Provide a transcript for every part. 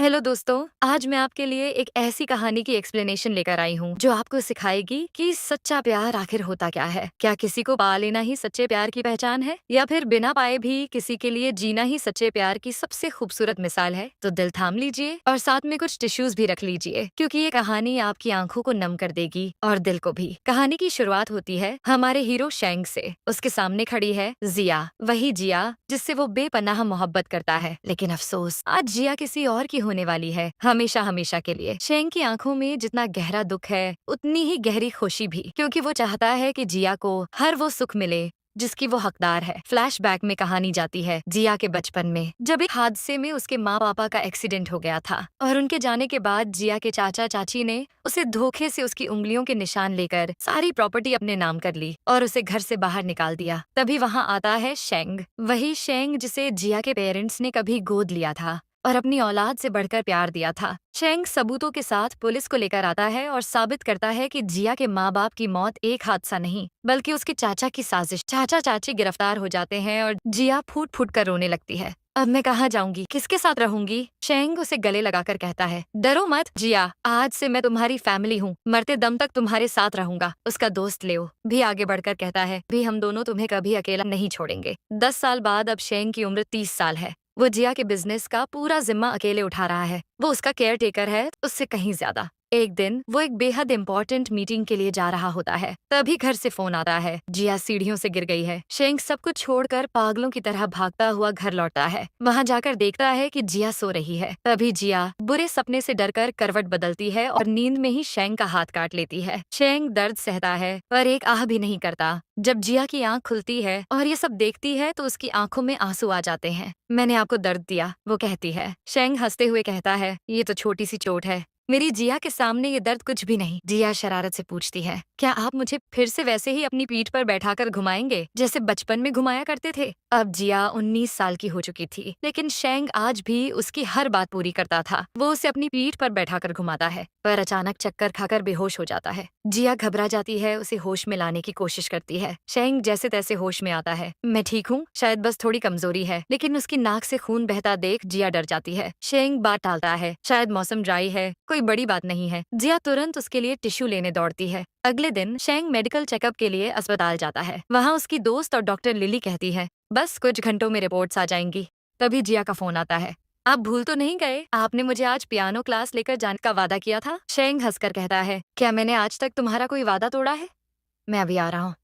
Hello दोस्तों, आज मैं आपके लिए एक ऐसी कहानी की एक्सप्लेनेशन लेकर आई हूँ जो आपको सिखाएगी कि सच्चा प्यार आखिर होता क्या है। क्या किसी को पा लेना ही सच्चे प्यार की पहचान है, या फिर बिना पाए भी किसी के लिए जीना ही सच्चे प्यार की सबसे खूबसूरत मिसाल है। तो दिल थाम लीजिए और साथ में कुछ टिश्यूज भी रख लीजिए, क्योंकि ये कहानी आपकी आंखों को नम कर देगी और दिल को भी। कहानी की शुरुआत होती है हमारे हीरो शेंग से। उसके सामने खड़ी है जिया, वही जिया जिससे वो बेपनाह मोहब्बत करता है। लेकिन अफसोस, आज जिया किसी और की होने वाली है, हमेशा हमेशा के लिए। शेंग की आंखों में जितना गहरा दुख है, उतनी ही गहरी खुशी भी, क्योंकि वो चाहता है कि जिया को हर वो सुख मिले जिसकी वो हकदार है। फ्लैशबैक में कहानी जाती है जिया के बचपन में, जब एक हादसे में उसके माँ पापा का एक्सीडेंट हो गया था और उनके जाने के बाद जिया के चाचा चाची ने उसे धोखे से उसकी उंगलियों के निशान लेकर सारी प्रॉपर्टी अपने नाम कर ली और उसे घर से बाहर निकाल दिया। तभी वहाँ आता है शेंग, वही शेंग जिसे जिया के पेरेंट्स ने कभी गोद लिया था और अपनी औलाद से बढ़कर प्यार दिया था। शेंग सबूतों के साथ पुलिस को लेकर आता है और साबित करता है कि जिया के माँ बाप की मौत एक हादसा नहीं, बल्कि उसके चाचा की साजिश। चाचा चाची गिरफ्तार हो जाते हैं और जिया फूट फूट कर रोने लगती है। अब मैं कहाँ जाऊंगी, किसके साथ रहूंगी? शेंग उसे गले लगाकर कहता है, डरो मत जिया, आज से मैं तुम्हारी फैमिली हूँ, मरते दम तक तुम्हारे साथ रहूंगा। उसका दोस्त लेओ भी आगे बढ़कर कहता है, भी हम दोनों तुम्हें कभी अकेला नहीं छोड़ेंगे। 10 साल बाद अब शेंग की उम्र 30 साल है। वो जिया के बिजनेस का पूरा जिम्मा अकेले उठा रहा है। वो उसका केयर टेकर है, उससे कहीं ज्यादा। एक दिन वो एक बेहद इंपॉर्टेंट मीटिंग के लिए जा रहा होता है, तभी घर से फोन आता है, जिया सीढ़ियों से गिर गई है। शेंग सब कुछ छोड़कर पागलों की तरह भागता हुआ घर लौटता है। वहाँ जाकर देखता है कि जिया सो रही है। तभी जिया बुरे सपने से डरकर करवट बदलती है और नींद में ही शेंग का हाथ काट लेती है। शेंग दर्द सहता है पर एक आह भी नहीं करता। जब जिया की आंख खुलती है और ये सब देखती है तो उसकी आंखों में आंसू आ जाते हैं। मैंने आपको दर्द दिया, वो कहती है। शेंग हंसते हुए कहता है, ये तो छोटी सी चोट है, मेरी जिया के सामने ये दर्द कुछ भी नहीं। जिया शरारत से पूछती है, क्या आप मुझे फिर से वैसे ही अपनी पीठ पर बैठाकर घुमाएंगे जैसे बचपन में घुमाया करते थे? अब जिया 19 साल की हो चुकी थी, लेकिन शेंग आज भी उसकी हर बात पूरी करता था। वो उसे अपनी पीठ पर बैठाकर घुमाता है, पर अचानक चक्कर खाकर बेहोश हो जाता है। जिया घबरा जाती है, उसे होश में लाने की कोशिश करती है। शेंग जैसे तैसे होश में आता है। मैं ठीक हूँ, शायद बस थोड़ी कमजोरी है। लेकिन उसकी नाक से खून बहता देख जिया डर जाती है। शेंग बात टालता है, शायद मौसम ड्राई है, कोई बड़ी बात नहीं है। जिया तुरंत उसके लिए टिश्यू लेने दौड़ती है। अगले दिन शेंग मेडिकल चेकअप के लिए अस्पताल जाता है। वहाँ उसकी दोस्त और डॉक्टर लिली कहती है, बस कुछ घंटों में रिपोर्ट्स आ जाएंगी। तभी जिया का फोन आता है, आप भूल तो नहीं गए, आपने मुझे आज पियानो क्लास लेकर जाने का वादा किया था? शेंग हंसकर कहता है, क्या मैंने आज तक तुम्हारा कोई वादा तोड़ा है? मैं अभी आ रहा हूँ।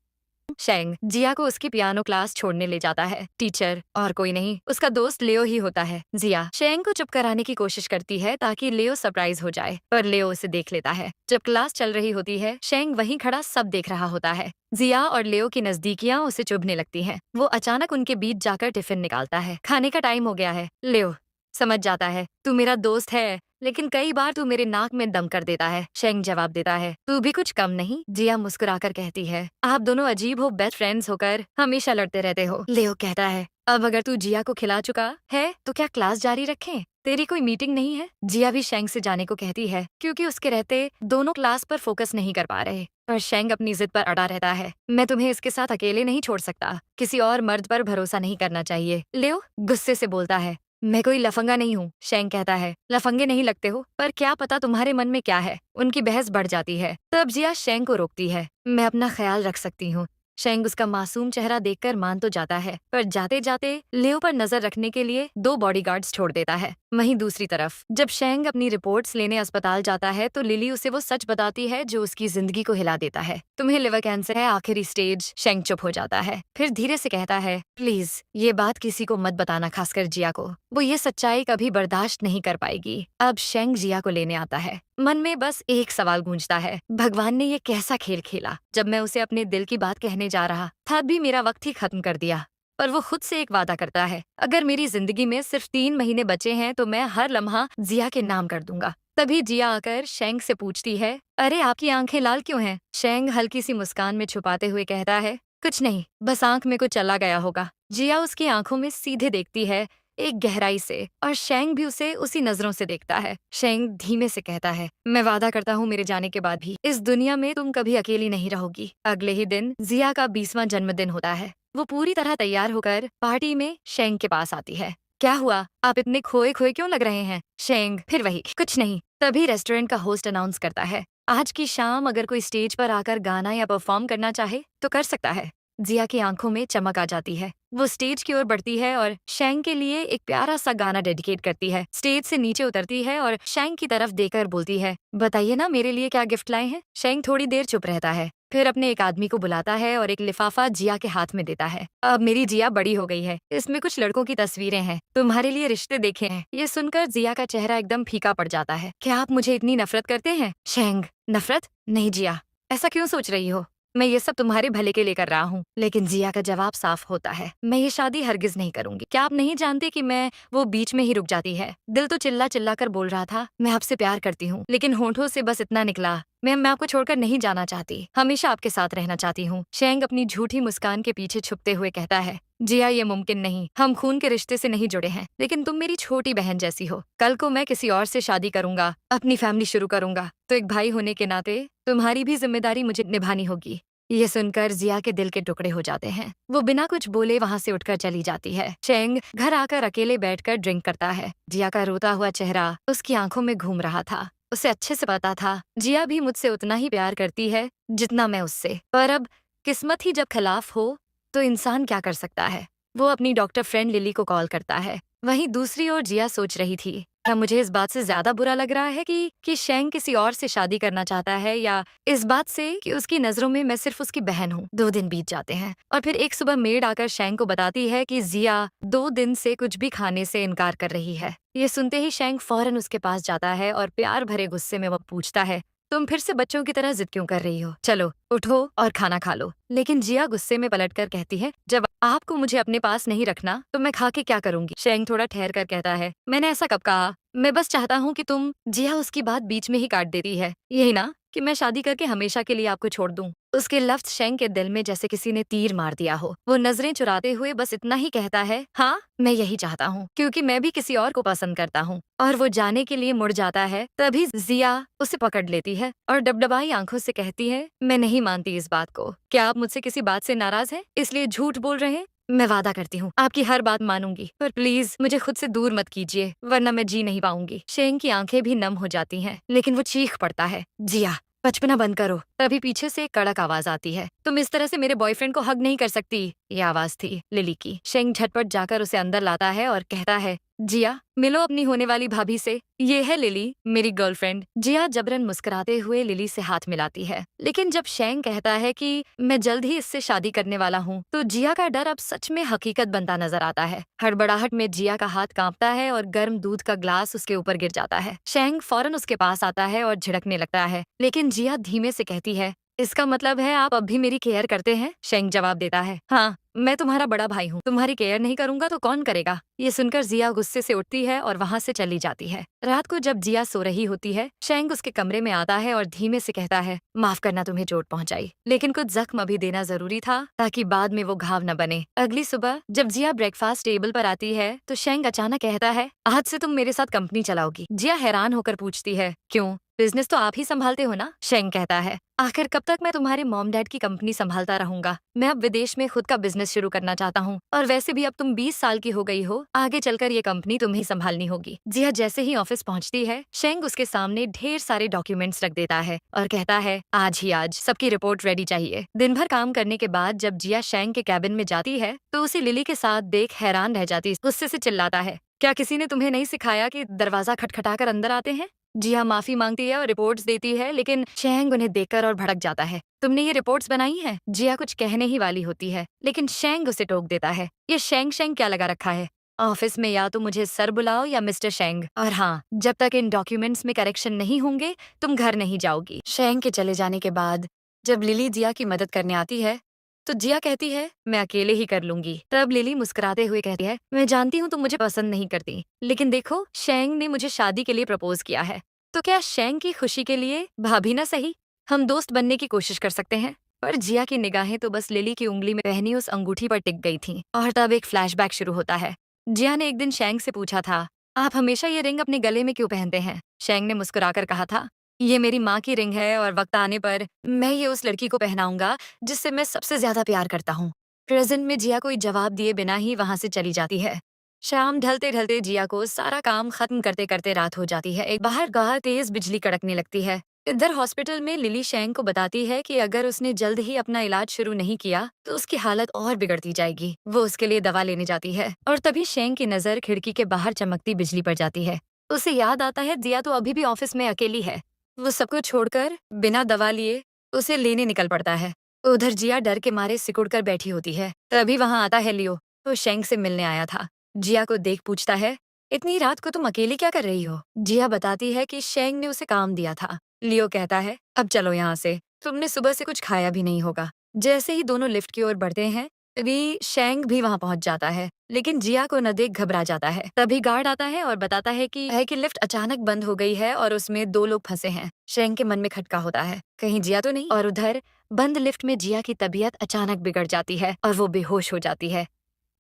शेंग जिया को उसकी पियानो क्लास छोड़ने ले जाता है। टीचर और कोई नहीं, उसका दोस्त लियो ही होता है। जिया शेंग को चुप कराने की कोशिश करती है ताकि लियो सरप्राइज हो जाए, पर लियो उसे देख लेता है। जब क्लास चल रही होती है, शेंग वहीं खड़ा सब देख रहा होता है। जिया और लियो की नजदीकियां उसे चुभने लगती हैं। वो अचानक उनके बीच जाकर टिफिन निकालता है। खाने का टाइम हो गया है। लियो समझ जाता है, तू मेरा दोस्त है, लेकिन कई बार तू मेरे नाक में दम कर देता है। शेंग जवाब देता है, तू भी कुछ कम नहीं। जिया मुस्कुराकर कहती है, आप दोनों अजीब हो, बेस्ट फ्रेंड्स होकर हमेशा लड़ते रहते हो। लेओ कहता है, अब अगर तू जिया को खिला चुका है तो क्या क्लास जारी रखें? तेरी कोई मीटिंग नहीं है? जिया भी शेंग से जाने को कहती है, क्योंकि उसके रहते दोनों क्लास पर फोकस नहीं कर पा रहे। पर शेंग अपनी जिद पर अड़ा रहता है, मैं तुम्हें इसके साथ अकेले नहीं छोड़ सकता, किसी और मर्द पर भरोसा नहीं करना चाहिए। लेओ गुस्से से बोलता है, मैं कोई लफंगा नहीं हूँ। शेंग कहता है, लफंगे नहीं लगते हो, पर क्या पता तुम्हारे मन में क्या है। उनकी बहस बढ़ जाती है। तब जिया शेंग को रोकती है, मैं अपना ख्याल रख सकती हूँ। शेंग उसका मासूम चेहरा देखकर मान तो जाता है, पर जाते जाते लियो पर नजर रखने के लिए 2 बॉडीगार्ड्स छोड़ देता है। वहीं दूसरी तरफ जब शेंग अपनी रिपोर्ट्स लेने अस्पताल जाता है तो लिली उसे वो सच बताती है जो उसकी जिंदगी को हिला देता है। तुम्हें लिवर कैंसर है, आखिरी स्टेज। शेंग चुप हो जाता है, फिर धीरे से कहता है, प्लीज ये बात किसी को मत बताना, खासकर जिया को। वो ये सच्चाई कभी बर्दाश्त नहीं कर पाएगी। अब शेंग जिया को लेने आता है। मन में बस एक सवाल गूंजता है, भगवान ने ये कैसा खेल खेला? जब मैं उसे अपने दिल की बात कहने जा रहा था भी मेरा वक्त ही खत्म कर दिया। पर वो खुद से एक वादा करता है, अगर मेरी जिंदगी में सिर्फ 3 महीने बचे हैं तो मैं हर लम्हा जिया के नाम कर दूंगा। तभी जिया आकर शेंग से पूछती है, अरे आपकी आंखें लाल क्यों हैं? शेंग हल्की सी मुस्कान में छुपाते हुए कहता है, कुछ नहीं, बस आंख में कुछ चला गया होगा। जिया उसकी आंखों में सीधे देखती है, एक गहराई से, और शेंग भी उसे उसी नजरों से देखता है। शेंग धीमे से कहता है, मैं वादा करता हूँ मेरे जाने के बाद भी इस दुनिया में तुम कभी अकेली नहीं रहोगी। अगले ही दिन जिया का 20वां जन्मदिन होता है। वो पूरी तरह तैयार होकर पार्टी में शेंग के पास आती है। क्या हुआ? आप इतने खोए खोए क्यों लग रहे हैं? शेंग फिर वही कुछ नहीं। तभी रेस्टोरेंट का होस्ट अनाउंस करता है, आज की शाम अगर कोई स्टेज पर आकर गाना या परफॉर्म करना चाहे तो कर सकता है। जिया की आंखों में चमक आ जाती है। वो स्टेज की ओर बढ़ती है और शेंग के लिए एक प्यारा सा गाना डेडिकेट करती है। स्टेज से नीचे उतरती है और शेंग की तरफ देखकर बोलती है, बताइए ना मेरे लिए क्या गिफ्ट लाए हैं? शेंग थोड़ी देर चुप रहता है, फिर अपने एक आदमी को बुलाता है और एक लिफाफा जिया के हाथ में देता है। अब मेरी जिया बड़ी हो गई है, इसमें कुछ लड़कों की तस्वीरें हैं, तुम्हारे लिए रिश्ते देखे हैं। ये सुनकर जिया का चेहरा एकदम फीका पड़ जाता है। क्या आप मुझे इतनी नफरत करते हैं? शेंग, नफरत? नहीं जिया, ऐसा क्यों सोच रही हो? मैं ये सब तुम्हारे भले के लिए कर रहा हूँ। लेकिन जिया का जवाब साफ होता है, मैं ये शादी हरगिज नहीं करूंगी। क्या आप नहीं जानते कि मैं? वो बीच में ही रुक जाती है। दिल तो चिल्ला चिल्ला कर बोल रहा था, मैं आपसे प्यार करती हूँ, लेकिन होंठों से बस इतना निकला, मैं आपको छोड़कर नहीं जाना चाहती, हमेशा आपके साथ रहना चाहती हूँ। शेंग अपनी झूठी मुस्कान के पीछे छुपते हुए कहता है, जिया ये मुमकिन नहीं, हम खून के रिश्ते से नहीं जुड़े हैं, लेकिन तुम मेरी छोटी बहन जैसी हो। कल को मैं किसी और से शादी करूंगा, अपनी फैमिली शुरू करूंगा, तो एक भाई होने के नाते तुम्हारी भी जिम्मेदारी मुझे निभानी होगी। ये सुनकर जिया के दिल के टुकड़े हो जाते हैं। वो बिना कुछ बोले वहाँ से उठकर चली जाती है। शेंग घर आकर अकेले बैठकर ड्रिंक करता है। जिया का रोता हुआ चेहरा उसकी आंखों में घूम रहा था। उसे अच्छे से पता था जिया भी मुझसे उतना ही प्यार करती है जितना मैं उससे, पर अब किस्मत ही जब खिलाफ हो तो इंसान क्या कर सकता है। वो अपनी डॉक्टर फ्रेंड लिली को कॉल करता है। वहीं दूसरी ओर जिया सोच रही थी, क्या मुझे इस बात से ज्यादा बुरा लग रहा है कि शेंग किसी और से शादी करना चाहता है, या इस बात से कि उसकी नजरों में मैं सिर्फ उसकी बहन हूँ। 2 दिन बीत जाते हैं और फिर एक सुबह मेड आकर शेंग को बताती है कि जिया 2 दिन से कुछ भी खाने से इनकार कर रही है। ये सुनते ही शेंग फौरन उसके पास जाता है और प्यार भरे गुस्से में वो पूछता है, तुम फिर से बच्चों की तरह जिद क्यों कर रही हो? चलो उठो और खाना खा लो। लेकिन जिया गुस्से में पलटकर कहती है, जब आपको मुझे अपने पास नहीं रखना तो मैं खा के क्या करूंगी? शेंग थोड़ा ठहर कर कहता है, मैंने ऐसा कब कहा? मैं बस चाहता हूँ कि तुम। जिया उसकी बात बीच में ही काट देती है, यही ना कि मैं शादी करके हमेशा के लिए आपको छोड़ दूं। उसके लफ्ज शेंग के दिल में जैसे किसी ने तीर मार दिया हो। वो नजरें चुराते हुए बस इतना ही कहता है, हाँ मैं यही चाहता हूँ, क्योंकि मैं भी किसी और को पसंद करता हूँ। और वो जाने के लिए मुड़ जाता है, तभी जिया उसे पकड़ लेती है और डबडबाई आंखों से कहती है, मैं नहीं मानती इस बात को। क्या आप मुझसे किसी बात से नाराज हैं, इसलिए झूठ बोल रहे हैं? मैं वादा करती हूँ आपकी हर बात मानूंगी, पर प्लीज मुझे खुद से दूर मत कीजिए, वरना मैं जी नहीं पाऊंगी। शेंग की आंखें भी नम हो जाती हैं, लेकिन वो चीख पड़ता है, जिया बचपना बंद करो। तभी पीछे से एक कड़क आवाज आती है, तुम इस तरह से मेरे बॉयफ्रेंड को हग नहीं कर सकती। ये आवाज थी लिली की। शेंग झटपट जाकर उसे अंदर लाता है और कहता है, जिया मिलो अपनी होने वाली भाभी से, ये है लिली मेरी गर्लफ्रेंड। जिया जबरन मुस्कुराते हुए लिली से हाथ मिलाती है, लेकिन जब शेंग कहता है कि मैं जल्द ही इससे शादी करने वाला हूँ, तो जिया का डर अब सच में हकीकत बनता नजर आता है। हड़बड़ाहट में जिया का हाथ कांपता है और गर्म दूध का ग्लास उसके ऊपर गिर जाता है। शेंग फौरन उसके पास आता है और झिड़कने लगता है, लेकिन जिया धीमे से कहती है, इसका मतलब है आप अब भी मेरी केयर करते हैं? शेंग जवाब देता है, हाँ मैं तुम्हारा बड़ा भाई हूँ, तुम्हारी केयर नहीं करूंगा तो कौन करेगा? ये सुनकर जिया गुस्से से उठती है और वहाँ से चली जाती है। रात को जब जिया सो रही होती है, शेंग उसके कमरे में आता है और धीमे से कहता है, माफ करना तुम्हें चोट पहुंचाई, लेकिन कुछ जख्म अभी देना जरूरी था ताकि बाद में वो घाव न बने। अगली सुबह जब जिया ब्रेकफास्ट टेबल पर आती है तो शेंग अचानक कहता है, आज से तुम मेरे साथ कंपनी चलाओगी। जिया हैरान होकर पूछती है, क्यों? बिजनेस तो आप ही संभालते हो ना? शेंग कहता है, आखिर कब तक मैं तुम्हारे मॉम डैड की कंपनी संभालता रहूंगा? मैं अब विदेश में खुद का बिजनेस शुरू करना चाहता हूँ, और वैसे भी अब तुम 20 साल की हो गई हो, आगे चलकर ये कंपनी तुम्हें ही संभालनी होगी। जिया जैसे ही ऑफिस पहुँचती है, शेंग उसके सामने ढेर सारे डॉक्यूमेंट्स रख देता है और कहता है, आज ही आज सबकी रिपोर्ट रेडी चाहिए। दिन भर काम करने के बाद जब जिया शेंग के कैबिन में जाती है तो उसे लिली के साथ देख हैरान रह जाती, गुस्से से चिल्लाता है, क्या किसी ने तुम्हें नहीं सिखाया कि दरवाजा खटखटाकर अंदर आते हैं? जिया माफी मांगती है और रिपोर्ट्स देती है, लेकिन शेंग उन्हें देखकर और भड़क जाता है, तुमने ये रिपोर्ट्स बनाई हैं? जिया कुछ कहने ही वाली होती है, लेकिन शेंग उसे टोक देता है, ये शेंग शेंग क्या लगा रखा है? ऑफिस में या तो मुझे सर बुलाओ या मिस्टर शेंग, और हाँ जब तक इन डॉक्यूमेंट्स में करेक्शन नहीं होंगे तुम घर नहीं जाओगी। शेंग के चले जाने के बाद जब लिली जिया की मदद करने आती है तो जिया कहती है, मैं अकेले ही कर लूंगी। तब लिली मुस्कुराते हुए कहती है, मैं जानती हूँ तुम मुझे पसंद नहीं करती, लेकिन देखो शेंग ने मुझे शादी के लिए प्रपोज किया है, तो क्या शेंग की खुशी के लिए भाभी ना सही, हम दोस्त बनने की कोशिश कर सकते हैं? पर जिया की निगाहें तो बस लिली की उंगली में पहनी उस अंगूठी पर टिक गई थीं। और तब एक फ्लैशबैक शुरू होता है। जिया ने एक दिन शेंग से पूछा था, आप हमेशा ये रिंग अपने गले में क्यों पहनते हैं? शेंग ने मुस्कुराकर कहा था, ये मेरी माँ की रिंग है और वक्त आने पर मैं ये उस लड़की को पहनाऊंगा जिससे मैं सबसे ज्यादा प्यार करता हूँ। प्रेजेंट में जिया कोई जवाब दिए बिना ही वहां से चली जाती है। शाम ढलते ढलते जिया को सारा काम खत्म करते करते रात हो जाती है। एक बाहर गाह तेज बिजली कड़कने लगती है। इधर हॉस्पिटल में लिली शेंग को बताती है कि अगर उसने जल्द ही अपना इलाज शुरू नहीं किया तो उसकी हालत और बिगड़ती जाएगी। वो उसके लिए दवा लेने जाती है और तभी शेंग की नजर खिड़की के बाहर चमकती बिजली पर जाती है। उसे याद आता है जिया तो अभी भी ऑफिस में अकेली है। वो सब कुछ छोड़कर बिना दवा लिए उसे लेने निकल पड़ता है। उधर जिया डर के मारे सिकुड़ कर बैठी होती है। तभी वहां आता है लियो। वो शेंग से मिलने आया था। जिया को देख पूछता है, इतनी रात को तुम अकेले क्या कर रही हो? जिया बताती है कि शेंग ने उसे काम दिया था। लियो कहता है, अब चलो यहाँ से, तुमने सुबह से कुछ खाया भी नहीं होगा। जैसे ही दोनों लिफ्ट की ओर बढ़ते हैं तभी शेंग भी वहां पहुंच जाता है, लेकिन जिया को न देख घबरा जाता है। तभी गार्ड आता है और बताता है कि लिफ्ट अचानक बंद हो गई है और उसमें 2 लोग फंसे हैं। शेंग के मन में खटका होता है, कहीं जिया तो नहीं। और उधर बंद लिफ्ट में जिया की तबीयत अचानक बिगड़ जाती है और वो बेहोश हो जाती है।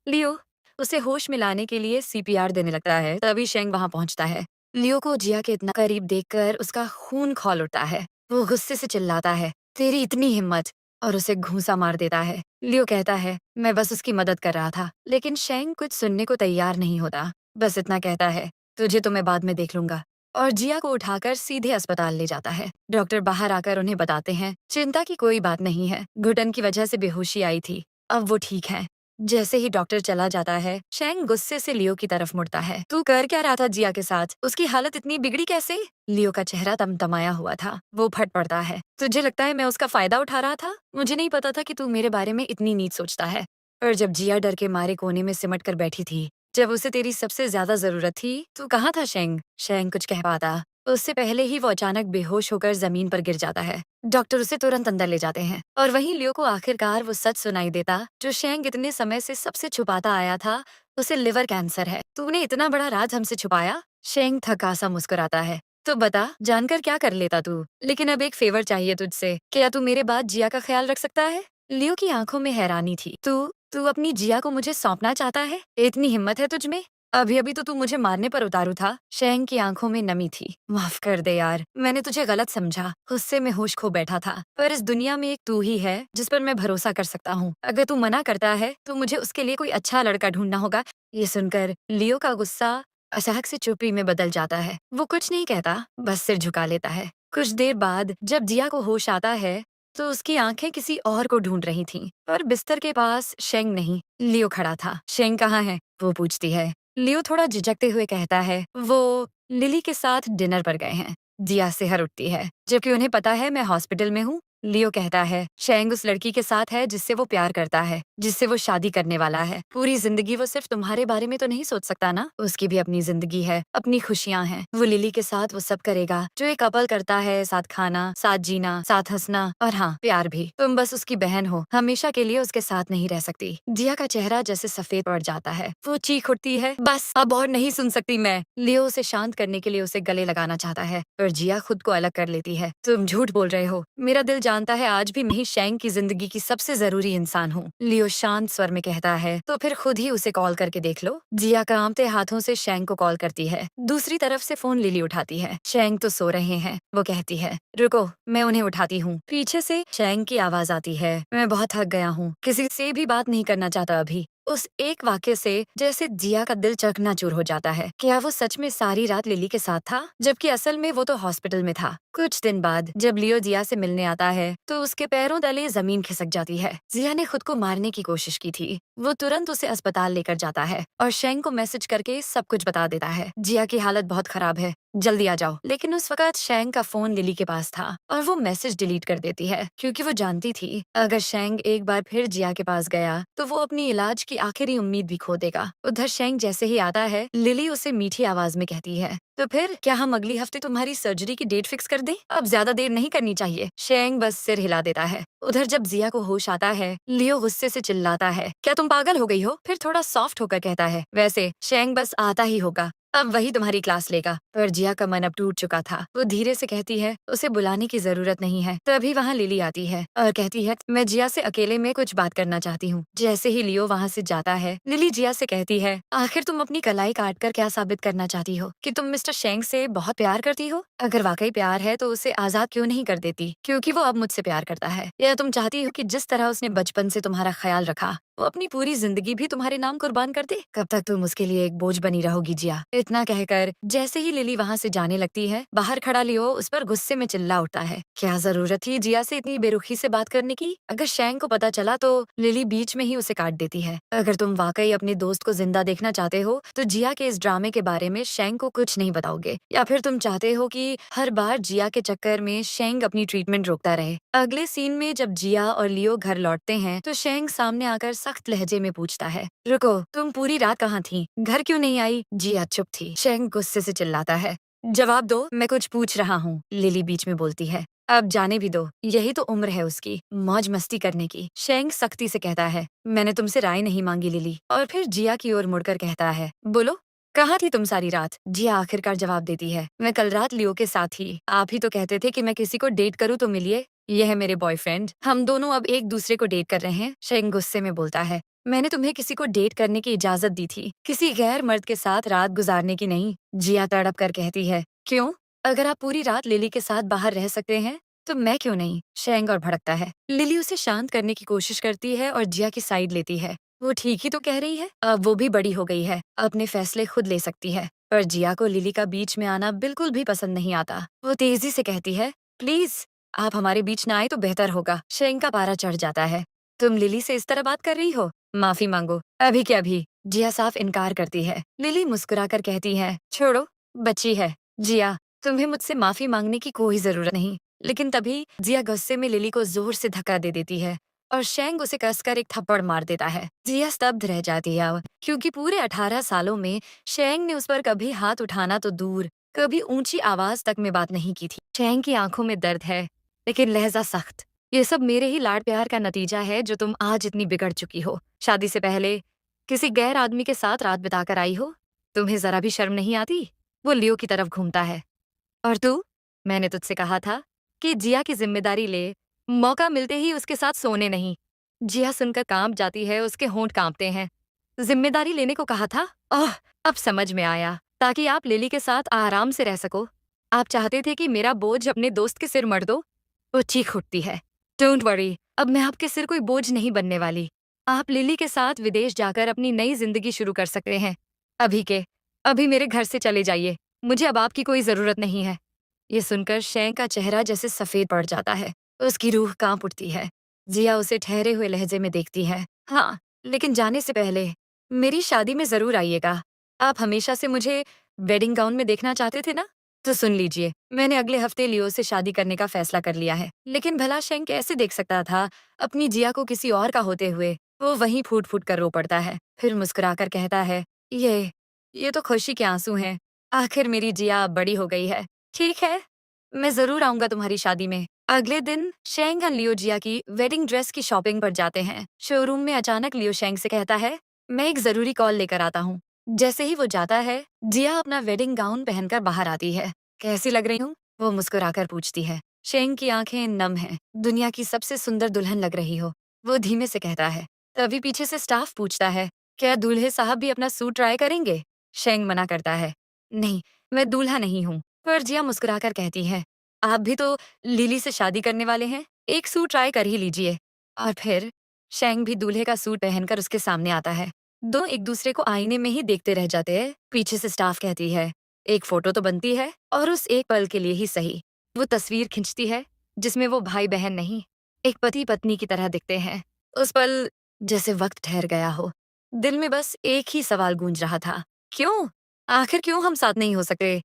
लियो उसे होश में लाने के लिए सीपीआर देने लगता है। तभी शेंग वहां पहुंचता है। लियो को जिया के इतना करीब देखकर उसका खून खौल उठता है। वो गुस्से से चिल्लाता है, तेरी इतनी हिम्मत, और उसे घूंसा मार देता है। लियो कहता है, मैं बस उसकी मदद कर रहा था। लेकिन शेंग कुछ सुनने को तैयार नहीं होता, बस इतना कहता है, तुझे तो मैं बाद में देख लूंगा, और जिया को उठाकर सीधे अस्पताल ले जाता है। डॉक्टर बाहर आकर उन्हें बताते हैं, चिंता की कोई बात नहीं है, घुटन की वजह से बेहोशी आई थी, अब वो ठीक है। जैसे ही डॉक्टर चला जाता है, शेंग गुस्से से लियो की तरफ मुड़ता है। तू कर क्या रहा था जिया के साथ? उसकी हालत इतनी बिगड़ी कैसे? लियो का चेहरा तमतमाया हुआ था। वो फट पड़ता है, तुझे लगता है मैं उसका फायदा उठा रहा था? मुझे नहीं पता था कि तू मेरे बारे में इतनी नीच सोचता है। और जब जिया डर के मारे कोने में सिमट कर बैठी थी, जब उसे तेरी सबसे ज्यादा जरूरत थी, तू कहाँ था शेंग? शेंग कुछ कह पाता, उससे पहले ही वो अचानक बेहोश होकर जमीन पर गिर जाता है। डॉक्टर उसे तुरंत अंदर ले जाते हैं और वहीं लियो को आखिरकार वो सच सुनाई देता जो शेंग इतने समय से सबसे छुपाता आया था, उसे लिवर कैंसर है। तूने इतना बड़ा राज हमसे छुपाया? शेंग थका सा मुस्कुराता है। तो बता, जानकर क्या कर लेता तू? लेकिन अब एक फेवर चाहिए तुझसे, क्या तू मेरे बाद जिया का ख्याल रख सकता है? लियो की आंखों में हैरानी थी। तू तू अपनी जिया को मुझे सौंपना चाहता है? इतनी हिम्मत है तुझ में? अभी अभी तो तू मुझे मारने पर उतारू था। शेंग की आंखों में नमी थी। माफ कर दे यार, मैंने तुझे गलत समझा, गुस्से में होश खो बैठा था। पर इस दुनिया में एक तू ही है जिस पर मैं भरोसा कर सकता हूँ। अगर तू मना करता है तो मुझे उसके लिए कोई अच्छा लड़का ढूंढना होगा। ये सुनकर लियो का गुस्सा अचानक से चुप्पी में बदल जाता है। वो कुछ नहीं कहता, बस सिर झुका लेता है। कुछ देर बाद जब जिया को होश आता है तो उसकी आंखें किसी और को ढूंढ रही थीं, पर बिस्तर के पास शेंग नहीं, लियो खड़ा था। शेंग कहाँ है? वो पूछती है। लियो थोड़ा झिझकते हुए कहता है, वो लिली के साथ डिनर पर गए हैं। जिया सिहर उठती है, जबकि उन्हें पता है मैं हॉस्पिटल में हूँ। लियो कहता है, शेंग उस लड़की के साथ है जिससे वो प्यार करता है, जिससे वो शादी करने वाला है। पूरी जिंदगी वो सिर्फ तुम्हारे बारे में तो नहीं सोच सकता ना, उसकी भी अपनी जिंदगी है, अपनी खुशियाँ हैं। वो लिली के साथ वो सब करेगा जो एक कपल करता है, साथ खाना, साथ जीना, साथ हंसना, और हाँ, प्यार भी। तुम बस उसकी बहन हो, हमेशा के लिए उसके साथ नहीं रह सकती। जिया का चेहरा जैसे सफेद पड़ जाता है। वो चीख उठती है, बस अब और नहीं सुन सकती मैं। लियो उसे शांत करने के लिए उसे गले लगाना चाहता है, पर जिया खुद को अलग कर लेती है। तुम झूठ बोल रहे हो, मेरा दिल जानता है आज भी मैं ही शेंग की जिंदगी की सबसे जरूरी इंसान हूँ। लियो शांत स्वर में कहता है, तो फिर खुद ही उसे कॉल करके देख लो। जिया कांपते हाथों से शेंग को कॉल करती है। दूसरी तरफ से फोन लिली उठाती है। शेंग तो सो रहे हैं। वो कहती है, रुको, मैं उन्हें उठाती हूँ। पीछे से शेंग की आवाज आती है, मैं बहुत थक गया हूँ, किसी से भी बात नहीं करना चाहता अभी। उस एक वाक्य से जैसे जिया का दिल चकनाचूर हो जाता है। क्या वो सच में सारी रात लिली के साथ था, जबकि असल में वो तो हॉस्पिटल में था। कुछ दिन बाद जब लियो जिया से मिलने आता है तो उसके पैरों तले जमीन खिसक जाती है। जिया ने खुद को मारने की कोशिश की थी। वो तुरंत उसे अस्पताल लेकर जाता है और शेंग को मैसेज करके सब कुछ बता देता है। जिया की हालत बहुत खराब है, जल्दी आ जाओ। लेकिन उस वक्त शेंग का फोन लिली के पास था और वो मैसेज डिलीट कर देती है, क्योंकि वो जानती थी अगर शेंग एक बार फिर जिया के पास गया तो वो अपनी इलाज की आखिरी उम्मीद भी खो देगा। उधर शेंग जैसे ही आता है, लिली उसे मीठी आवाज में कहती है, तो फिर क्या हम अगली हफ्ते तुम्हारी सर्जरी की डेट फिक्स कर दें? अब ज्यादा देर नहीं करनी चाहिए। शेंग बस सिर हिला देता है। उधर जब जिया को होश आता है, लियो गुस्से से चिल्लाता है, क्या तुम पागल हो गई हो? फिर थोड़ा सॉफ्ट होकर कहता है, वैसे शेंग बस आता ही होगा, अब वही तुम्हारी क्लास लेगा। पर जिया का मन अब टूट चुका था। वो धीरे से कहती है, उसे बुलाने की जरूरत नहीं है। तभी वहाँ लिली आती है और कहती है, मैं जिया से अकेले में कुछ बात करना चाहती हूँ। जैसे ही लियो वहाँ से जाता है, लिली जिया से कहती है, आखिर तुम अपनी कलाई काट कर क्या साबित करना चाहती हो? कि तुम मिस्टर शेंग से बहुत प्यार करती हो? अगर वाकई प्यार है तो उसे आजाद क्यों नहीं कर देती? क्योंकि वो अब मुझसे प्यार करता है। या तुम चाहती हो कि जिस तरह उसने बचपन से तुम्हारा ख्याल रखा, वो अपनी पूरी जिंदगी भी तुम्हारे नाम कुर्बान कर दे? कब तक तुम उसके लिए एक बोझ बनी रहोगी जिया? इतना कहकर जैसे ही लिली वहाँ से जाने लगती है, बाहर खड़ा लियो उस पर गुस्से में चिल्ला उठता है। क्या जरूरत थी जिया से इतनी बेरुखी से बात करने की? अगर शैंग को पता चला तो लिली बीच में ही उसे काट देती है। अगर तुम वाकई अपने दोस्त को जिंदा देखना चाहते हो तो जिया के इस ड्रामे के बारे में शैंग को कुछ नहीं बताओगे, या फिर तुम चाहते हो कि हर बार जिया के चक्कर में शैंग अपनी ट्रीटमेंट रोकता रहे? अगले सीन में जब जिया और लियो घर लौटते हैं तो शैंग सामने आकर सख्त लहजे में पूछता है, रुको, तुम पूरी रात कहाँ थी? घर क्यों नहीं आई? जिया चुप थी। शैंग गुस्से से चिल्लाता है, जवाब दो, मैं कुछ पूछ रहा हूँ। लिली बीच में बोलती है, अब जाने भी दो, यही तो उम्र है उसकी मौज मस्ती करने की। शैंग सख्ती से कहता है, मैंने तुमसे राय नहीं मांगी लिली। और फिर जिया की ओर मुड़कर कहता है, बोलो, कहाँ थी तुम सारी रात? जिया आखिरकार जवाब देती है, मैं कल रात लियो के साथ थी। आप ही तो कहते थे कि मैं किसी को डेट करूँ तो मिलिए। यह है मेरे बॉयफ्रेंड, हम दोनों अब एक दूसरे को डेट कर रहे हैं। शैंग गुस्से में बोलता है, मैंने तुम्हें किसी को डेट करने की इजाजत दी थी, किसी गैर मर्द के साथ रात गुजारने की नहीं। जिया तड़प कर कहती है, क्यों? अगर आप पूरी रात लिली के साथ बाहर रह सकते हैं तो मैं क्यों नहीं? शैंग और भड़कता है। लिली उसे शांत करने की कोशिश करती है और जिया की साइड लेती है। वो ठीक ही तो कह रही है, अब वो भी बड़ी हो गई है, अपने फैसले खुद ले सकती है। पर जिया को लिली का बीच में आना बिल्कुल भी पसंद नहीं आता। वो तेजी से कहती है, प्लीज आप हमारे बीच ना आए तो बेहतर होगा। शैंग का पारा चढ़ जाता है, तुम लिली से इस तरह बात कर रही हो? माफी मांगो, अभी क्या अभी। जिया साफ इनकार करती है। लिली मुस्कुराकर कहती है, छोड़ो, बच्ची है। जिया, तुम्हें मुझसे माफी मांगने की कोई जरूरत नहीं। लेकिन तभी जिया गुस्से में लिली को जोर से धक्का दे देती है और शैंग उसे कसकर एक थप्पड़ मार देता है। जिया स्तब्ध रह जाती है क्योंकि पूरे 18 सालों में शैंग ने उस पर कभी हाथ उठाना तो दूर, कभी ऊंची आवाज तक में बात नहीं की थी। शैंग की आंखों में दर्द है, लेकिन लहजा सख्त। ये सब मेरे ही लाड प्यार का नतीजा है जो तुम आज इतनी बिगड़ चुकी हो। शादी से पहले किसी गैर आदमी के साथ रात बिताकर आई हो, तुम्हें जरा भी शर्म नहीं आती? वो लियो की तरफ घूमता है, और तू? मैंने तुझसे कहा था कि जिया की जिम्मेदारी ले, मौका मिलते ही उसके साथ सोने नहीं। जिया सुनकर कांप जाती है, उसके होंठ कांपते हैं। जिम्मेदारी लेने को कहा था? ओह, अब समझ में आया, ताकि आप लिली के साथ आराम से रह सको। आप चाहते थे कि मेरा बोझ अपने दोस्त के सिर मढ़ दो। वो चीख उठती है, डोंट वरी, अब मैं आपके सिर कोई बोझ नहीं बनने वाली। आप लिली के साथ विदेश जाकर अपनी नई जिंदगी शुरू कर सकते हैं। अभी के अभी मेरे घर से चले जाइए, मुझे अब आपकी कोई जरूरत नहीं है। ये सुनकर शैंग का चेहरा जैसे सफेद पड़ जाता है, उसकी रूह कांप उठती है। जिया उसे ठहरे हुए लहजे में देखती है, हाँ, लेकिन जाने से पहले मेरी शादी में जरूर आइएगा। आप हमेशा से मुझे वेडिंग गाउन में देखना चाहते थे ना? तो सुन लीजिए, मैंने अगले हफ्ते लियो से शादी करने का फैसला कर लिया है। लेकिन भला शैंग कैसे देख सकता था अपनी जिया को किसी और का होते हुए? वो वहीं फूट फूट कर रो पड़ता है, फिर मुस्कुराकर कहता है, ये तो खुशी के आंसू हैं। आखिर मेरी जिया अब बड़ी हो गई है। ठीक है, मैं जरूर आऊंगा तुम्हारी शादी में। अगले दिन शेंग और लियो जिया की वेडिंग ड्रेस की शॉपिंग पर जाते हैं। शोरूम में अचानक लियो शेंग से कहता है, मैं एक जरूरी कॉल लेकर आता हूँ। जैसे ही वो जाता है, जिया अपना वेडिंग गाउन पहनकर बाहर आती है। कैसी लग रही हूँ? वो मुस्कुराकर पूछती है। शेंग की आंखें नम हैं, दुनिया की सबसे सुंदर दुल्हन लग रही हो। वो धीमे से कहता है। तभी पीछे से स्टाफ पूछता है, क्या दूल्हे साहब भी अपना सूट ट्राई करेंगे? शेंग मना करता है, नहीं, मैं दूल्हा नहीं हूँ। पर जिया मुस्कुराकर कहती है, आप भी तो लिली से शादी करने वाले हैं, एक सूट ट्राई कर ही लीजिए। और फिर शेंग भी दूल्हे का सूट पहनकर उसके सामने आता है। दो एक दूसरे को आईने में ही देखते रह जाते हैं। पीछे से स्टाफ कहती है, एक फोटो तो बनती है, और उस एक पल के लिए ही सही। वो तस्वीर खिंचती है जिसमें वो भाई बहन नहीं, एक पति पत्नी की तरह दिखते हैं। उस पल जैसे वक्त ठहर गया हो। दिल में बस एक ही सवाल गूंज रहा था, क्यों? आखिर क्यों हम साथ नहीं हो सकते?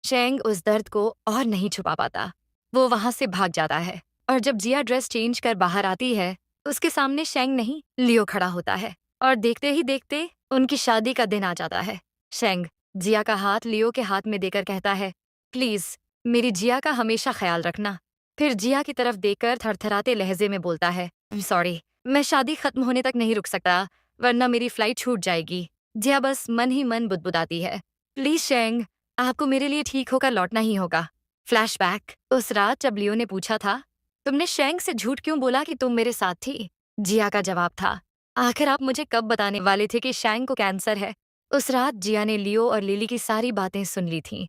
शेंग उस दर्द को और नहीं छुपा पाता। वो वहां से भाग जाता है, और जब जिया ड्रेस चेंज कर बाहर आती है, उसके सामने शेंग नहीं, लियो खड़ा होता है। और देखते ही देखते उनकी शादी का दिन आ जाता है। शेंग जिया का हाथ लियो के हाथ में देकर कहता है, प्लीज मेरी जिया का हमेशा ख्याल रखना। फिर जिया की तरफ देखकर थरथराते लहजे में बोलता है, सॉरी, मैं शादी खत्म होने तक नहीं रुक सकता, वरना मेरी फ्लाइट छूट जाएगी। जिया बस मन ही मन बुदबुदाती है, प्लीज शेंग, आपको मेरे लिए ठीक होकर लौटना ही होगा। फ्लैशबैक, उस रात जब लियो ने पूछा था, तुमने शेंग से झूठ क्यों बोला कि तुम मेरे साथ थी? जिया का जवाब था, आखिर आप मुझे कब बताने वाले थे कि शेंग को कैंसर है? उस रात जिया ने लियो और लिली की सारी बातें सुन ली थीं,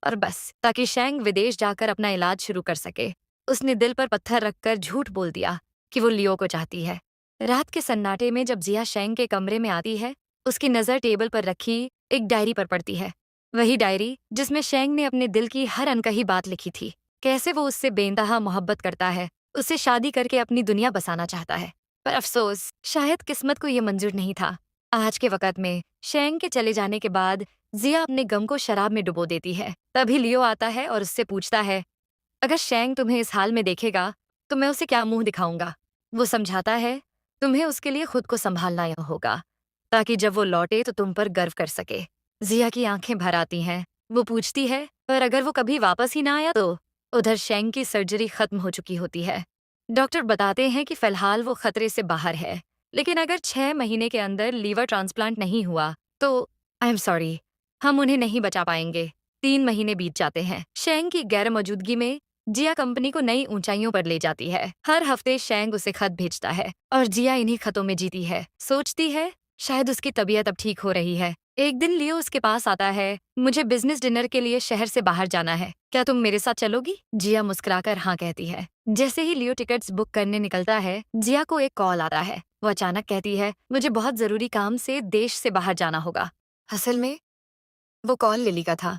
और बस ताकि शेंग विदेश जाकर अपना इलाज शुरू कर सके, उसने दिल पर पत्थर रखकर झूठ बोल दिया कि वो लियो को चाहती है। रात के सन्नाटे में जब जिया शेंग के कमरे में आती है, उसकी नजर टेबल पर रखी एक डायरी पर पड़ती है। वही डायरी जिसमें शेंग ने अपने दिल की हर अनकही बात लिखी थी। कैसे वो उससे बेइंतहा मोहब्बत करता है, उससे शादी करके अपनी दुनिया बसाना चाहता है। पर अफसोस, शायद किस्मत को ये मंजूर नहीं था। आज के वक्त में शेंग के चले जाने के बाद जिया अपने गम को शराब में डुबो देती है। तभी लियो आता है और उससे पूछता है, अगर शेंग तुम्हें इस हाल में देखेगा तो मैं उसे क्या मुंह दिखाऊंगा। वो समझाता है, तुम्हें उसके लिए खुद को संभालना होगा, ताकि जब वो लौटे तो तुम पर गर्व कर सके। जिया की आंखें भर आती हैं। वो पूछती है, पर अगर वो कभी वापस ही ना आया तो? उधर शेंग की सर्जरी खत्म हो चुकी होती है। डॉक्टर बताते हैं कि फिलहाल वो खतरे से बाहर है, लेकिन अगर 6 महीने के अंदर लीवर ट्रांसप्लांट नहीं हुआ तो आई एम सॉरी, हम उन्हें नहीं बचा पाएंगे। 3 महीने बीत जाते हैं। शेंग की गैर मौजूदगी में जिया कंपनी को नई ऊंचाइयों पर ले जाती है। हर हफ्ते शेंग उसे खत भेजता है और जिया इन्हीं खतों में जीती है। सोचती है शायद उसकी तबीयत अब ठीक हो रही है। एक दिन लियो उसके पास आता है, मुझे बिजनेस डिनर के लिए शहर से बाहर जाना है, क्या तुम मेरे साथ चलोगी? जिया मुस्कुराकर हाँ कहती है। जैसे ही लियो टिकट्स बुक करने निकलता है, जिया को एक कॉल आता है। वो अचानक कहती है, मुझे बहुत जरूरी काम से देश से बाहर जाना होगा। असल में वो कॉल लिली का था।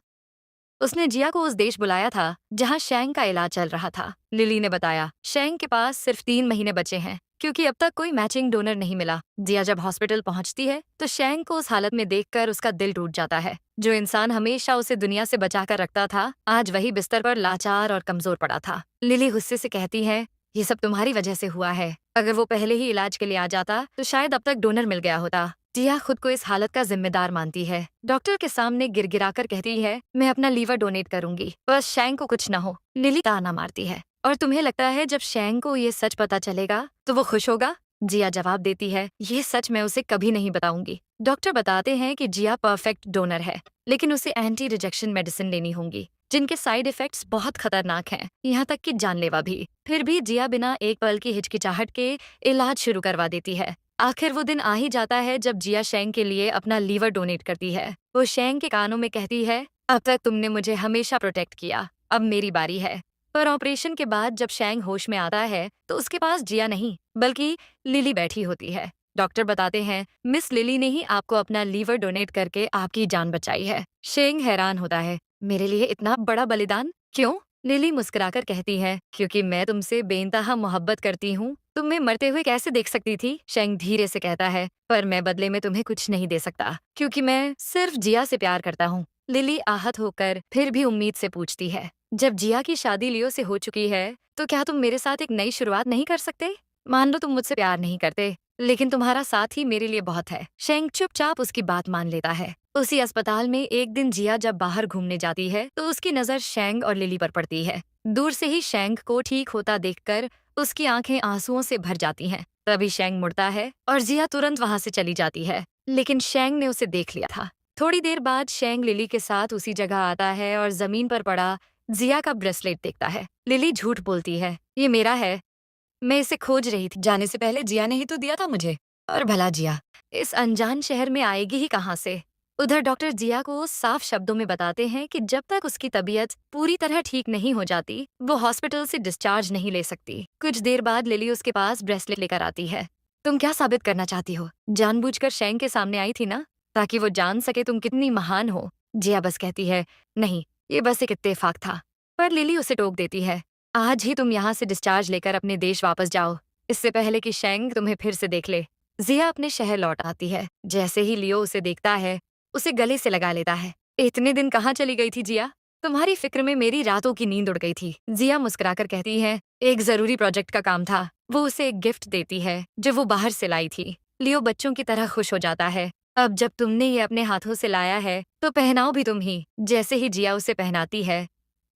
उसने जिया को उस देश बुलाया था जहां शेंग का इलाज चल रहा था। लिली ने बताया, शेंग के पास सिर्फ 3 महीने बचे हैं क्योंकि अब तक कोई मैचिंग डोनर नहीं मिला। जिया जब हॉस्पिटल पहुंचती है तो शेंग को उस हालत में देखकर उसका दिल टूट जाता है। जो इंसान हमेशा उसे दुनिया से बचा कर रखता था, आज वही बिस्तर पर लाचार और कमजोर पड़ा था। लिली गुस्से से कहती है, ये सब तुम्हारी वजह से हुआ है। अगर वो पहले ही इलाज के लिए आ जाता तो शायद अब तक डोनर मिल गया होता। जिया खुद को इस हालत का जिम्मेदार मानती है। डॉक्टर के सामने गिड़गिड़ाकर कहती है, मैं अपना लीवर डोनेट करूंगी, बस शेंग को कुछ न हो। लिली ताना मारती है, और तुम्हें लगता है जब शेंग को ये सच पता चलेगा तो वो खुश होगा? जिया जवाब देती है, ये सच मैं उसे कभी नहीं बताऊंगी। डॉक्टर बताते हैं कि जिया परफेक्ट डोनर है, लेकिन उसे एंटी रिजेक्शन मेडिसिन लेनी होंगी, जिनके साइड इफेक्ट्स बहुत खतरनाक हैं, यहाँ तक कि जानलेवा भी। फिर भी जिया बिना एक पल की हिचकिचाहट के इलाज शुरू करवा देती है। आखिर वो दिन आ ही जाता है जब जिया शेंग के लिए अपना लीवर डोनेट करती है। वो शेंग के कानों में कहती है, अब तक तुमने मुझे हमेशा प्रोटेक्ट किया, अब मेरी बारी है। पर ऑपरेशन के बाद जब शेंग होश में आता है तो उसके पास जिया नहीं बल्कि लिली बैठी होती है। डॉक्टर बताते हैं, मिस लिली ने ही आपको अपना लीवर डोनेट करके आपकी जान बचाई है। शेंग हैरान होता है, मेरे लिए इतना बड़ा बलिदान क्यों? लिली मुस्कुराकर कहती है, क्योंकि मैं तुमसे बेइंतहा मोहब्बत करती हूँ। तुम्हें मरते हुए कैसे देख सकती थी? शेंग धीरे से कहता है, पर मैं बदले में तुम्हें कुछ नहीं दे सकता, क्योंकि मैं सिर्फ जिया से प्यार करता हूँ। लिली आहत होकर फिर भी उम्मीद से पूछती है, जब जिया की शादी लियो से हो चुकी है तो क्या तुम मेरे साथ एक नई शुरुआत नहीं कर सकते? मान लो तुम मुझसे प्यार नहीं करते, लेकिन तुम्हारा साथ ही मेरे लिए बहुत है। शेंग चुपचाप उसकी बात मान लेता है। उसी अस्पताल में एक दिन जिया जब बाहर घूमने जाती है तो उसकी नजर शेंग और लिली पर पड़ती है। दूर से ही शेंग को ठीक होता देखकर उसकी आंखें आंसुओं से भर जाती हैं। तभी शेंग मुड़ता है और जिया तुरंत वहां से चली जाती है, लेकिन शेंग ने उसे देख लिया था। थोड़ी देर बाद शेंग लिली के साथ उसी जगह आता है और जमीन पर पड़ा जिया का ब्रेसलेट देखता है। लिली झूठ बोलती है, ये मेरा है, मैं इसे खोज रही थी, जाने से पहले जिया ने ही तो दिया था मुझे। और भला जिया इस अनजान शहर में आएगी ही कहाँ से? उधर डॉक्टर जिया को साफ शब्दों में बताते हैं कि जब तक उसकी तबीयत पूरी तरह ठीक नहीं हो जाती, वो हॉस्पिटल से डिस्चार्ज नहीं ले सकती। कुछ देर बाद लिली उसके पास ब्रेसलेट लेकर आती है। तुम क्या साबित करना चाहती हो? जानबूझकर शेंग के सामने आई थी ना, ताकि वो जान सके तुम कितनी महान हो। जिया बस कहती है, नहीं, ये बस एक इत्तेफाक था। पर लिली उसे टोक देती है, आज ही तुम यहाँ से डिस्चार्ज लेकर अपने देश वापस जाओ, इससे पहले कि शेंग तुम्हें फिर से देख ले। जिया अपने शहर लौट आती है। जैसे ही लियो उसे देखता है, उसे गले से लगा लेता है। इतने दिन कहाँ चली गई थी जिया? तुम्हारी फिक्र में मेरी रातों की नींद उड़ गई थी। जिया मुस्कुराकर कहती है, एक जरूरी प्रोजेक्ट का काम था। वो उसे एक गिफ्ट देती है जो वो बाहर से लाई थी। लियो बच्चों की तरह खुश हो जाता है, अब जब तुमने ये अपने हाथों से लाया है तो पहनाओ भी तुम ही। जैसे ही जिया उसे पहनाती है,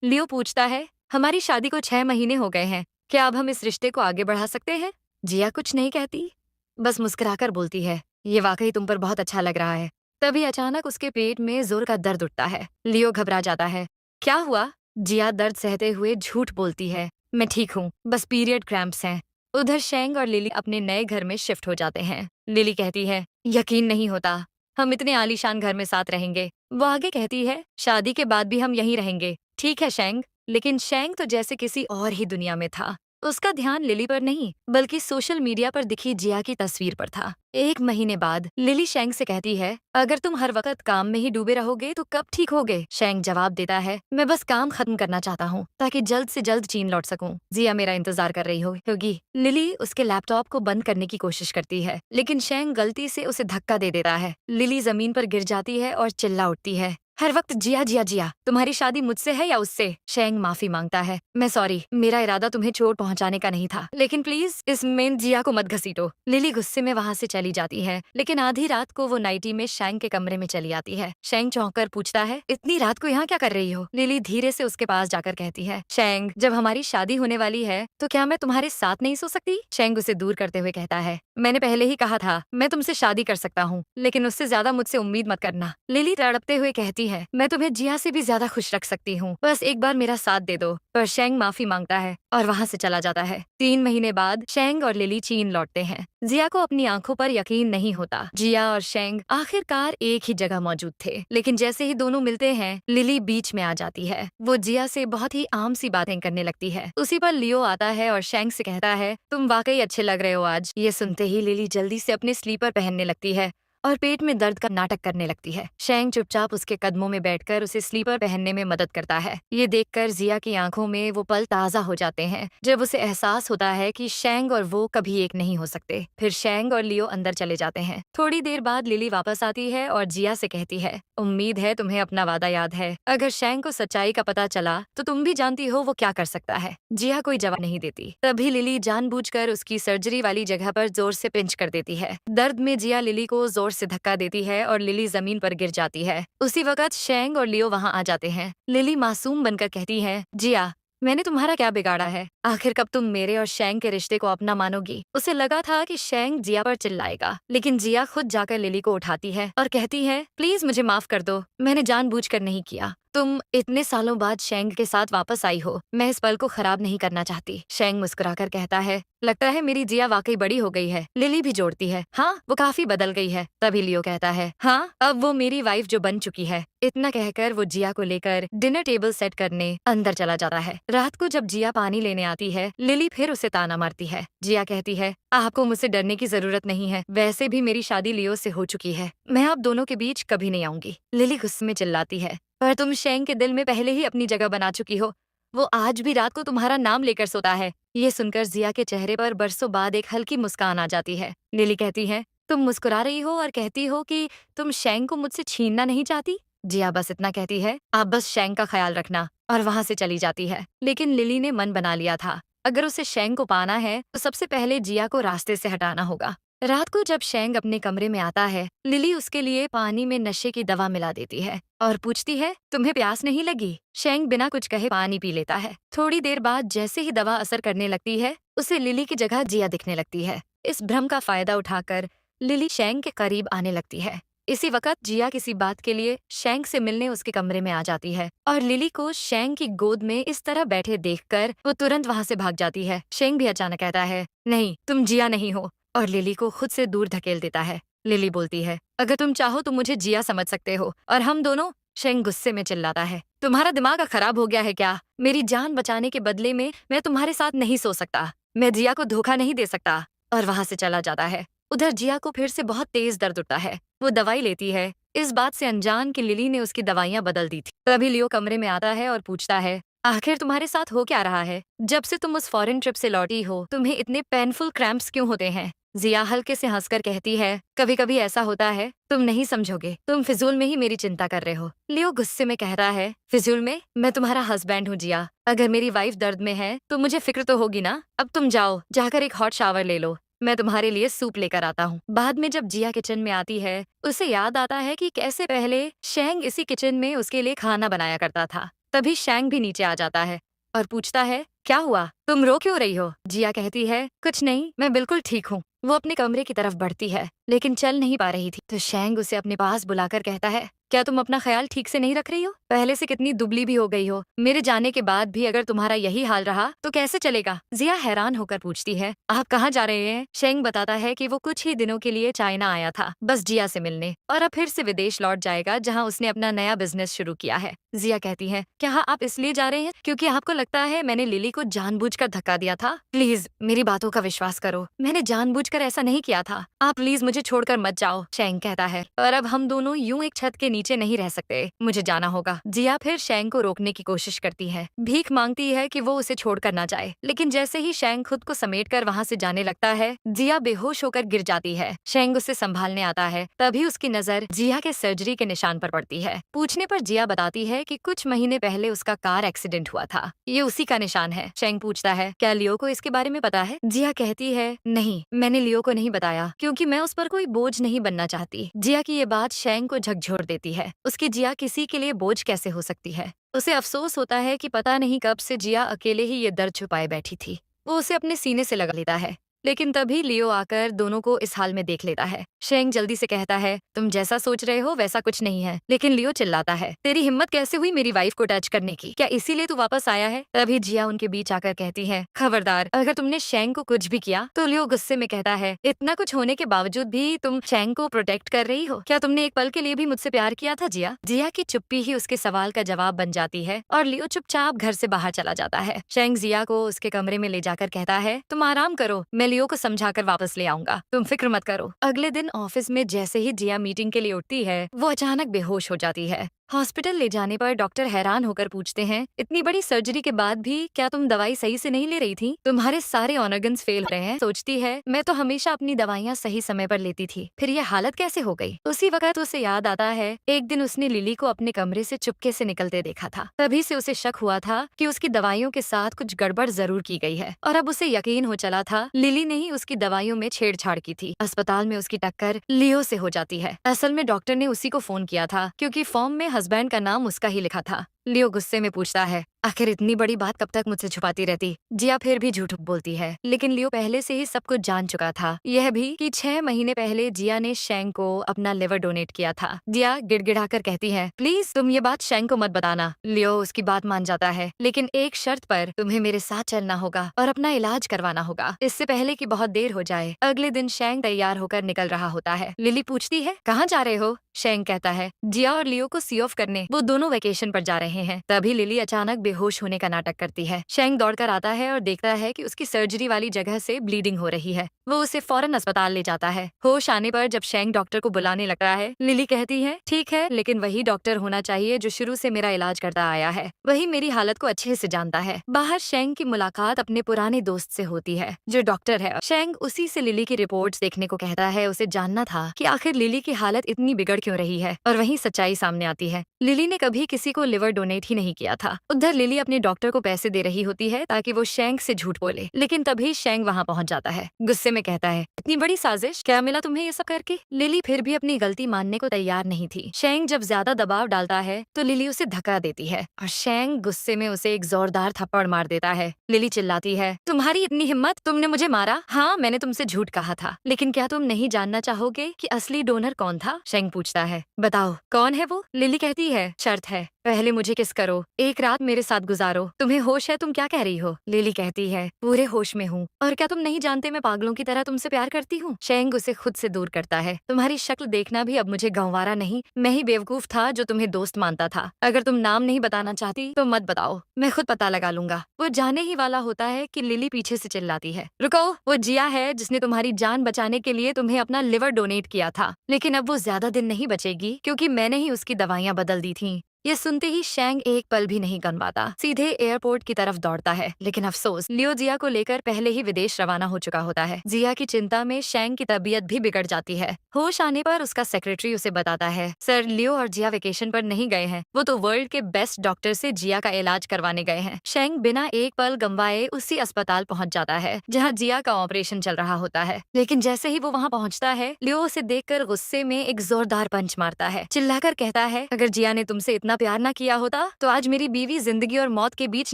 लियो पूछता है, हमारी शादी को 6 महीने हो गए हैं, क्या अब हम इस रिश्ते को आगे बढ़ा सकते हैं? जिया कुछ नहीं कहती, बस मुस्कुराकर बोलती है, ये वाकई तुम पर बहुत अच्छा लग रहा है। तभी अचानक उसके पेट में जोर का दर्द उठता है। लियो घबरा जाता है, क्या हुआ? जिया दर्द सहते हुए झूठ बोलती है, मैं ठीक हूँ, बस पीरियड क्रैम्प्स हैं। उधर शेंग और लिली अपने नए घर में शिफ्ट हो जाते हैं। लिली कहती है, यकीन नहीं होता, हम इतने आलीशान घर में साथ रहेंगे। वो आगे कहती है, शादी के बाद भी हम यहीं रहेंगे। ठीक है शेंग, लेकिन शेंग तो जैसे किसी और ही दुनिया में था। उसका ध्यान लिली पर नहीं बल्कि सोशल मीडिया पर दिखी जिया की तस्वीर पर था। 1 महीने बाद लिली शेंग से कहती है, अगर तुम हर वक्त काम में ही डूबे रहोगे तो कब ठीक होगे? शेंग जवाब देता है, मैं बस काम खत्म करना चाहता हूँ ताकि जल्द से जल्द चीन लौट सकूं। जिया मेरा इंतजार कर रही होगी। लिली उसके लैपटॉप को बंद करने की कोशिश करती है, लेकिन शेंग गलती से उसे धक्का दे देता है। लिली जमीन पर गिर जाती है और चिल्ला उठती है, हर वक्त जिया जिया जिया, तुम्हारी शादी मुझसे है या उससे? शेंग माफी मांगता है, मैं सॉरी, मेरा इरादा तुम्हें चोट पहुंचाने का नहीं था, लेकिन प्लीज इसमें जिया को मत घसीटो। लिली गुस्से में वहां से चली जाती है, लेकिन आधी रात को वो नाइटी में शेंग के कमरे में चली आती है। शेंग चौंककर पूछता है, इतनी रात को यहाँ क्या कर रही हो? लिली धीरे से उसके पास जाकर कहती है, शेंग, जब हमारी शादी होने वाली है तो क्या मैं तुम्हारे साथ नहीं सो सकती? शेंग उसे दूर करते हुए कहता है, मैंने पहले ही कहा था मैं तुमसे शादी कर सकता हूँ, लेकिन उससे ज्यादा मुझसे उम्मीद मत करना। लिली तड़पते हुए कहती है, मैं तुम्हें जिया से भी ज्यादा खुश रख सकती हूँ, बस एक बार मेरा साथ दे दो। पर शेंग माफी मांगता है और वहाँ से चला जाता है। 3 महीने बाद शेंग और लिली चीन लौटते हैं। जिया को अपनी आंखों पर यकीन नहीं होता। जिया और शेंग आखिरकार एक ही जगह मौजूद थे, लेकिन जैसे ही दोनों मिलते हैं लिली बीच में आ जाती है। वो जिया से बहुत ही आम सी बातें करने लगती है। उसी पर लियो आता है और शेंग से कहता है, तुम वाकई अच्छे लग रहे हो आज। ये सुनते ही लिली जल्दी से अपने स्लीपर पहनने लगती है और पेट में दर्द का नाटक करने लगती है। शेंग चुपचाप उसके कदमों में बैठकर उसे स्लीपर पहनने में मदद करता है। ये देखकर जिया की आंखों में वो पल ताजा हो जाते हैं जब उसे एहसास होता है कि शेंग और वो कभी एक नहीं हो सकते। फिर शेंग और लियो अंदर चले जाते हैं। थोड़ी देर बाद लिली वापस आती है और जिया से कहती है, उम्मीद है तुम्हें अपना वादा याद है। अगर शेंग को सच्चाई का पता चला तो तुम भी जानती हो वो क्या कर सकता है। जिया कोई जवाब नहीं देती। तभी लिली जानबूझकर उसकी सर्जरी वाली जगह पर जोर से पिंच कर देती है। दर्द में जिया लिली को जोर से धक्का देती है और लिली जमीन पर गिर जाती है। उसी वक्त शेंग और लियो वहां आ जाते हैं। लिली मासूम बनकर कहती है, जिया, मैंने तुम्हारा क्या बिगाड़ा है? आखिर कब तुम मेरे और शेंग के रिश्ते को अपना मानोगी? उसे लगा था कि शेंग जिया पर चिल्लाएगा, लेकिन जिया खुद जाकर लिली को उठाती है और कहती है, प्लीज मुझे माफ कर दो, मैंने जानबूझकर नहीं किया। तुम इतने सालों बाद शेंग के साथ वापस आई हो, मैं इस पल को खराब नहीं करना चाहती। शेंग मुस्कुराकर कहता है, लगता है मेरी जिया वाकई बड़ी हो गई है। लिली भी जोड़ती है, हाँ वो काफी बदल गई है। तभी लियो कहता है, हाँ अब वो मेरी वाइफ जो बन चुकी है। इतना कहकर वो जिया को लेकर डिनर टेबल सेट करने अंदर चला जाता है। रात को जब जिया पानी लेने आती है लिली फिर उसे ताना मारती है। जिया कहती है, आपको मुझसे डरने की जरूरत नहीं है, वैसे भी मेरी शादी लियो से हो चुकी है, मैं आप दोनों के बीच कभी नहीं आऊंगी। लिली गुस्से में चिल्लाती है, पर तुम शेंग के दिल में पहले ही अपनी जगह बना चुकी हो, वो आज भी रात को तुम्हारा नाम लेकर सोता है। ये सुनकर जिया के चेहरे पर बरसों बाद एक हल्की मुस्कान आ जाती है। लिली कहती है, तुम मुस्कुरा रही हो और कहती हो कि तुम शेंग को मुझसे छीनना नहीं चाहती। जिया बस इतना कहती है, आप बस शेंग का ख्याल रखना, और वहाँ से चली जाती है। लेकिन लिली ने मन बना लिया था, अगर उसे शेंग को पाना है तो सबसे पहले जिया को रास्ते से हटाना होगा। रात को जब शेंग अपने कमरे में आता है लिली उसके लिए पानी में नशे की दवा मिला देती है और पूछती है, तुम्हें प्यास नहीं लगी? शेंग बिना कुछ कहे पानी पी लेता है। थोड़ी देर बाद जैसे ही दवा असर करने लगती है उसे लिली की जगह जिया दिखने लगती है। इस भ्रम का फायदा उठाकर लिली शेंग के करीब आने लगती है। इसी वक्त जिया किसी बात के लिए शेंग से मिलने उसके कमरे में आ जाती है और लिली को शेंग की गोद में इस तरह बैठे देखकर वो तुरंत वहाँ से भाग जाती है। शेंग भी अचानक कहता है, नहीं तुम जिया नहीं हो, और लिली को खुद से दूर धकेल देता है। लिली बोलती है, अगर तुम चाहो तो मुझे जिया समझ सकते हो और हम दोनों। शेंग गुस्से में चिल्लाता है, तुम्हारा दिमाग खराब हो गया है क्या? मेरी जान बचाने के बदले में मैं तुम्हारे साथ नहीं सो सकता, मैं जिया को धोखा नहीं दे सकता, और वहाँ से चला जाता है। उधर जिया को फिर से बहुत तेज दर्द उठता है। वो दवाई लेती है, इस बात से अनजान कि लिली ने उसकी दवाइयाँ बदल दी थी। तभी लियो कमरे में आता है और पूछता है, आखिर तुम्हारे साथ हो क्या रहा है? जब से तुम उस फॉरेन ट्रिप से लौटी हो तुम्हें इतने पेनफुल क्रैम्प्स क्यों होते हैं? जिया हल्के से हंसकर कहती है, कभी कभी ऐसा होता है, तुम नहीं समझोगे, तुम फिजूल में ही मेरी चिंता कर रहे हो। लियो गुस्से में कहता है, फिजूल में? मैं तुम्हारा हस्बैंड हूँ जिया, अगर मेरी वाइफ दर्द में है तो मुझे फिक्र तो होगी ना। अब तुम जाओ, जाकर एक हॉट शावर ले लो, मैं तुम्हारे लिए सूप लेकर आता हूँ। बाद में जब जिया किचन में आती है उसे याद आता है कि कैसे पहले शेंग इसी किचन में उसके लिए खाना बनाया करता था। तभी शेंग भी नीचे आ जाता है और पूछता है, क्या हुआ, तुम रो क्यों रही हो? जिया कहती है, कुछ नहीं, मैं बिल्कुल ठीक हूँ। वो अपने कमरे की तरफ बढ़ती है लेकिन चल नहीं पा रही थी, तो शेंग उसे अपने पास बुलाकर कहता है, क्या तुम अपना ख्याल ठीक से नहीं रख रही हो? पहले से कितनी दुबली भी हो गई हो। मेरे जाने के बाद भी अगर तुम्हारा यही हाल रहा तो कैसे चलेगा? जिया हैरान होकर पूछती है, आप कहाँ जा रहे हैं? शेंग बताता है कि वो कुछ ही दिनों के लिए चाइना आया था, बस जिया से मिलने, और अब फिर से विदेश लौट जाएगा जहाँ उसने अपना नया बिजनेस शुरू किया है। जिया कहती है, क्या आप इसलिए जा रहे हैं क्योंकि आपको लगता है मैंने लिली को जानबूझकर धक्का दिया था? प्लीज मेरी बातों का विश्वास करो, मैंने जानबूझकर ऐसा नहीं किया था। आप प्लीज मुझे छोड़कर मत जाओ, शेंग कहता है। और अब हम दोनों यूं एक छत के नीचे नहीं रह सकते, मुझे जाना होगा। जिया फिर शेंग को रोकने की कोशिश करती है, भीख मांगती है कि वो उसे छोड़कर ना जाए, लेकिन जैसे ही शेंग खुद को समेटकर वहाँ से जाने लगता है, जिया बेहोश होकर गिर जाती है। शेंग उसे संभालने आता है, तभी उसकी नजर जिया के सर्जरी के निशान पर पड़ती है। पूछने पर जिया बताती है कि कुछ महीने पहले उसका कार एक्सीडेंट हुआ था, ये उसी का निशान है। शेंग पूछता है, क्या लियो को इसके बारे में पता है? जिया कहती है, नहीं, मैंने लियो को नहीं बताया क्योंकि मैं उस पर कोई बोझ नहीं बनना चाहती। जिया की ये बात शेंग को झकझोर देती है, उसकी जिया किसी के लिए बोझ कैसे हो सकती है। उसे अफसोस होता है कि पता नहीं कब से जिया अकेले ही ये दर्द छुपाए बैठी थी। वो उसे अपने सीने से लगा लेता है, लेकिन तभी लियो आकर दोनों को इस हाल में देख लेता है। शेंग जल्दी से कहता है, तुम जैसा सोच रहे हो वैसा कुछ नहीं है। लेकिन लियो चिल्लाता है, तेरी हिम्मत कैसे हुई मेरी वाइफ को टच करने की? क्या इसीलिए तू वापस आया है? तभी जिया उनके बीच आकर कहती है, खबरदार, अगर तुमने शेंग को कुछ भी किया तो लियो गुस्से में कहता है, इतना कुछ होने के बावजूद भी तुम शेंग को प्रोटेक्ट कर रही हो? क्या तुमने एक पल के लिए भी मुझसे प्यार किया था जिया? जिया की चुप्पी ही उसके सवाल का जवाब बन जाती है और लियो चुपचाप घर से बाहर चला जाता है। शेंग जिया को उसके कमरे में ले जाकर कहता है, तुम आराम करो, मैं लियो को समझाकर वापस ले आऊंगा, तुम फिक्र मत करो। अगले दिन ऑफिस में जैसे ही जिया मीटिंग के लिए उठती है, वो अचानक बेहोश हो जाती है। हॉस्पिटल ले जाने पर डॉक्टर हैरान होकर पूछते हैं, इतनी बड़ी सर्जरी के बाद भी क्या तुम दवाई सही से नहीं ले रही थी? तुम्हारे सारे ऑर्गन्स फेल हो रहे हैं। सोचती है, मैं तो हमेशा अपनी दवाइयाँ सही समय पर लेती थी, फिर ये हालत कैसे हो गई? उसी वक्त उसे याद आता है, एक दिन उसने लिली को अपने कमरे से चुपके से निकलते देखा था। तभी से उसे शक हुआ था कि उसकी दवाइयों के साथ कुछ गड़बड़ जरूर की गई है, और अब उसे यकीन हो चला था लिली ने ही उसकी दवाइयों में छेड़छाड़ की थी। अस्पताल में उसकी टक्कर लियो से हो जाती है। असल में डॉक्टर ने उसी को फोन किया था क्योंकि फॉर्म में हस्बैंड का नाम उसका ही लिखा था। लियो गुस्से में पूछता है, आखिर इतनी बड़ी बात कब तक मुझसे छुपाती रहती? जिया फिर भी झूठ बोलती है, लेकिन लियो पहले से ही सब कुछ जान चुका था, यह भी कि 6 महीने पहले जिया ने शेंग को अपना लिवर डोनेट किया था। जिया गिड़गिड़ाकर कहती है, प्लीज तुम ये बात शेंग को मत बताना। लियो उसकी बात मान जाता है, लेकिन एक शर्त पर, तुम्हें मेरे साथ चलना होगा और अपना इलाज करवाना होगा, इससे पहले कि बहुत देर हो जाए। अगले दिन शेंग तैयार होकर निकल रहा होता है। लिली पूछती है, कहाँ जा रहे हो? शेंग कहता है, जिया और लियो को सी ऑफ करने, वो दोनों वेकेशन पर जा रहे हैं। तभी लिली अचानक बेहोश होने का नाटक करती है। शेंग दौड़कर आता है और देखता है कि उसकी सर्जरी वाली जगह से ब्लीडिंग हो रही है। वो उसे फौरन अस्पताल ले जाता है। होश आने पर जब शेंग डॉक्टर को बुलाने लगता है, लिली कहती है, ठीक है, लेकिन वही डॉक्टर होना चाहिए जो शुरू से मेरा इलाज करता आया है, वही मेरी हालत को अच्छे से जानता है। बाहर शेंग की मुलाकात अपने पुराने दोस्त से होती है जो डॉक्टर है। शेंग उसी से लिली की रिपोर्ट्स देखने को कहता है। उसे जानना था कि आखिर लिली की हालत इतनी बिगड़ क्यों रही है, और वहीं सच्चाई सामने आती है। लिली ने कभी किसी को लिवर डोनेट ही नहीं किया था। उधर लिली अपने डॉक्टर को पैसे दे रही होती है ताकि वो शेंग से झूठ बोले, लेकिन तभी शेंग वहाँ पहुँच जाता है। गुस्से में कहता है, इतनी बड़ी साजिश, क्या मिला तुम्हें ये सब करके? लिली फिर भी अपनी गलती मानने को तैयार नहीं थी। शेंग जब ज्यादा दबाव डालता है तो लिली उसे धक्का देती है और शेंग गुस्से में उसे एक जोरदार थप्पड़ मार देता है। लिली चिल्लाती है, तुम्हारी इतनी हिम्मत, तुमने मुझे मारा? हाँ, मैंने तुमसे झूठ कहा था, लेकिन क्या तुम नहीं जानना चाहोगे कि असली डोनर कौन था? शेंग पूछता है, बताओ कौन है वो? लिली कहती है, शर्त है, पहले मुझे किस करो, एक रात मेरे साथ गुजारो। तुम्हें होश है? तुम क्या कह रही हो? लिली कहती है, पूरे होश में हूँ। और क्या तुम नहीं जानते मैं पागलों की तरह तुमसे प्यार करती हूँ? शेंग उसे खुद से दूर करता है। तुम्हारी शक्ल देखना भी अब मुझे गंवारा नहीं, मैं ही बेवकूफ था जो तुम्हें दोस्त मानता था। अगर तुम नाम नहीं बताना चाहती तो मत बताओ, मैं खुद पता लगा लूंगा। वो जाने ही वाला होता है कि लिली पीछे से चिल्लाती है, रुको, वो जिया है जिसने तुम्हारी जान बचाने के लिए तुम्हें अपना लिवर डोनेट किया था, लेकिन अब वो ज्यादा दिन नहीं बचेगी क्योंकि मैंने ही उसकी दवाइयाँ बदल दी थी। ये सुनते ही शेंग एक पल भी नहीं गनवाता, सीधे एयरपोर्ट की तरफ दौड़ता है। लेकिन अफसोस, लियो जिया को लेकर पहले ही विदेश रवाना हो चुका होता है। जिया की चिंता में शेंग की तबीयत भी बिगड़ जाती है। होश आने पर उसका सेक्रेटरी उसे बताता है, सर, लियो और जिया वेकेशन पर नहीं गए हैं, वो तो वर्ल्ड के बेस्ट डॉक्टर से जिया का इलाज करवाने गए हैं। शेंग बिना एक पल गंवाए उसी अस्पताल पहुंच जाता है जहां जिया का ऑपरेशन चल रहा होता है। लेकिन जैसे ही वो वहां पहुंचता है, लियो उसे देखकर गुस्से में एक जोरदार पंच मारता है, चिल्लाकर कहता है, अगर जिया ने तुमसे इतना प्यार ना किया होता तो आज मेरी बीवी जिंदगी और मौत के बीच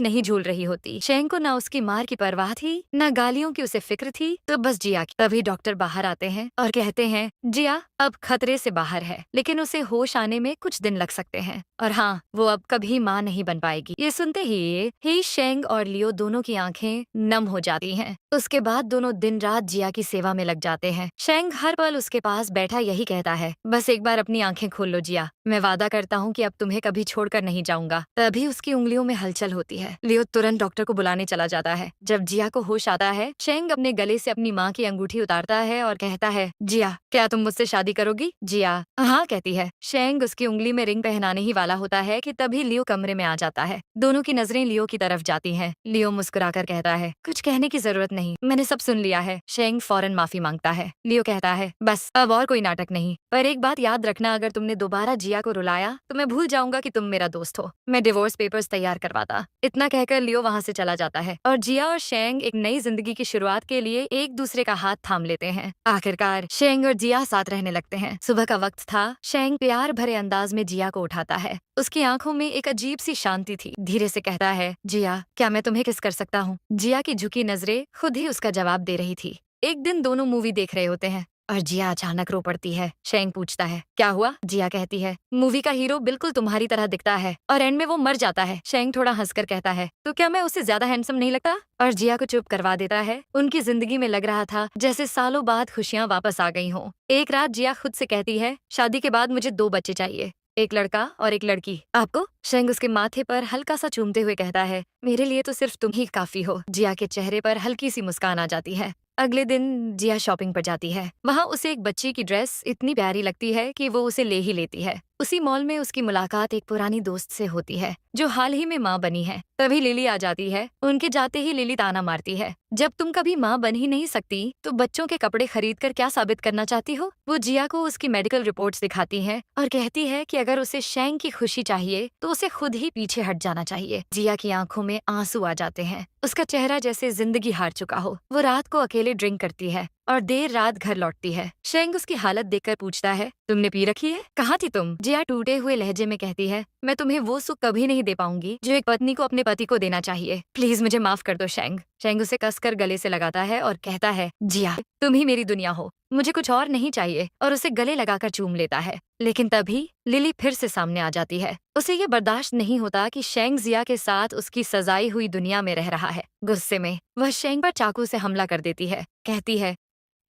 नहीं झूल रही होती। शेंग को ना उसकी मार की परवाह थी, न गालियों की उसे फिक्र थी, तो बस जिया की। तभी डॉक्टर बाहर आते हैं और कहते हैं जिया अब खतरे से बाहर है, लेकिन उसे होश आने में कुछ दिन लग सकते हैं और हाँ, वो अब कभी माँ नहीं बन पाएगी। ये सुनते ही शेंग और लियो दोनों की आंखें नम हो जाती हैं। उसके बाद दोनों दिन रात जिया की सेवा में लग जाते हैं। शेंग हर पल उसके पास बैठा यही कहता है, बस एक बार अपनी आंखें खोल लो जिया, मैं वादा करता हूँ कि अब तुम्हें कभी छोड़कर नहीं जाऊंगा। तभी उसकी उंगलियों में हलचल होती है। लियो तुरंत डॉक्टर को बुलाने चला जाता है। जब जिया को होश आता है, शेंग अपने गले से अपनी माँ की अंगूठी उतारता है और कहता है, जिया क्या तुम मुझसे शादी करोगी? जिया हाँ कहती है। शेंग उसकी उंगली में रिंग पहनाने ही वाला होता है कि तभी लियो कमरे में आ जाता है। दोनों की नजरें लियो की तरफ जाती हैं। लियो मुस्कुराकर कहता है, कुछ कहने की जरूरत नहीं, मैंने सब सुन लिया है। शेंग फौरन माफी मांगता है। लियो कहता है, बस अब और कोई नाटक नहीं, पर एक बात याद रखना, अगर तुमने दोबारा जिया को रुलाया तो मैं भूल जाऊंगा कि तुम मेरा दोस्त हो। मैं डिवोर्स पेपर्स तैयार करवाता। इतना कहकर लियो वहाँ से चला जाता है और जिया और शेंग एक नई जिंदगी की शुरुआत के लिए एक दूसरे का हाथ थाम लेते हैं। आखिरकार शेंग और जिया साथ रहने लगते हैं। सुबह का वक्त था। शेंग प्यार भरे अंदाज में जिया को उठाता है। उसकी आंखों में एक अजीब सी शांति थी। धीरे से कहता है, जिया क्या मैं तुम्हें किस कर सकता हूँ? जिया की झुकी नजरें खुद ही उसका जवाब दे रही थी। एक दिन दोनों मूवी देख रहे होते हैं और जिया अचानक रो पड़ती है। शेंग पूछता है, क्या हुआ? जिया कहती है, मूवी का हीरो बिल्कुल तुम्हारी तरह दिखता है और एंड में वो मर जाता है। शेंग थोड़ा हंसकर कहता है, तो क्या मैं उससे ज्यादा हैंडसम नहीं लगता? और जिया को चुप करवा देता है। उनकी जिंदगी में लग रहा था जैसे सालों बाद खुशियां वापस आ गई हों। एक रात जिया खुद से कहती है, शादी के बाद मुझे 2 बच्चे चाहिए, एक लड़का और एक लड़की। आपको? शेंग उसके माथे पर हल्का सा चूमते हुए कहता है, मेरे लिए तो सिर्फ तुम ही काफी हो। जिया के चेहरे पर हल्की सी मुस्कान आ जाती है। अगले दिन जिया शॉपिंग पर जाती है। वहाँ उसे एक बच्ची की ड्रेस इतनी प्यारी लगती है कि वो उसे ले ही लेती है। उसी मॉल में उसकी मुलाकात एक पुरानी दोस्त से होती है जो हाल ही में माँ बनी है। तभी लिली आ जाती है। उनके जाते ही लिली ताना मारती है, जब तुम कभी माँ बन ही नहीं सकती तो बच्चों के कपड़े खरीद कर क्या साबित करना चाहती हो? वो जिया को उसकी मेडिकल रिपोर्ट्स दिखाती है और कहती है कि अगर उसे शेंग की खुशी चाहिए तो उसे खुद ही पीछे हट जाना चाहिए। जिया की आंखों में आंसू आ जाते हैं। उसका चेहरा जैसे जिंदगी हार चुका हो। वो रात को अकेले ड्रिंक करती है और देर रात घर लौटती है। शेंग उसकी हालत देखकर पूछता है, तुमने पी रखी है? कहाँ थी तुम? जिया टूटे हुए लहजे में कहती है, मैं तुम्हें वो सुख कभी नहीं दे पाऊंगी जो एक पत्नी को अपने पति को देना चाहिए। प्लीज मुझे माफ कर दो शेंग। शेंग उसे कसकर गले से लगाता है और कहता है, जिया तुम ही मेरी दुनिया हो, मुझे कुछ और नहीं चाहिए, और उसे गले लगाकर चूम लेता है। लेकिन तभी लिली फिर से सामने आ जाती है। उसे ये बर्दाश्त नहीं होता कि शेंग जिया के साथ उसकी सजाई हुई दुनिया में रह रहा है। गुस्से में वह शेंग पर चाकू से हमला कर देती है। कहती है,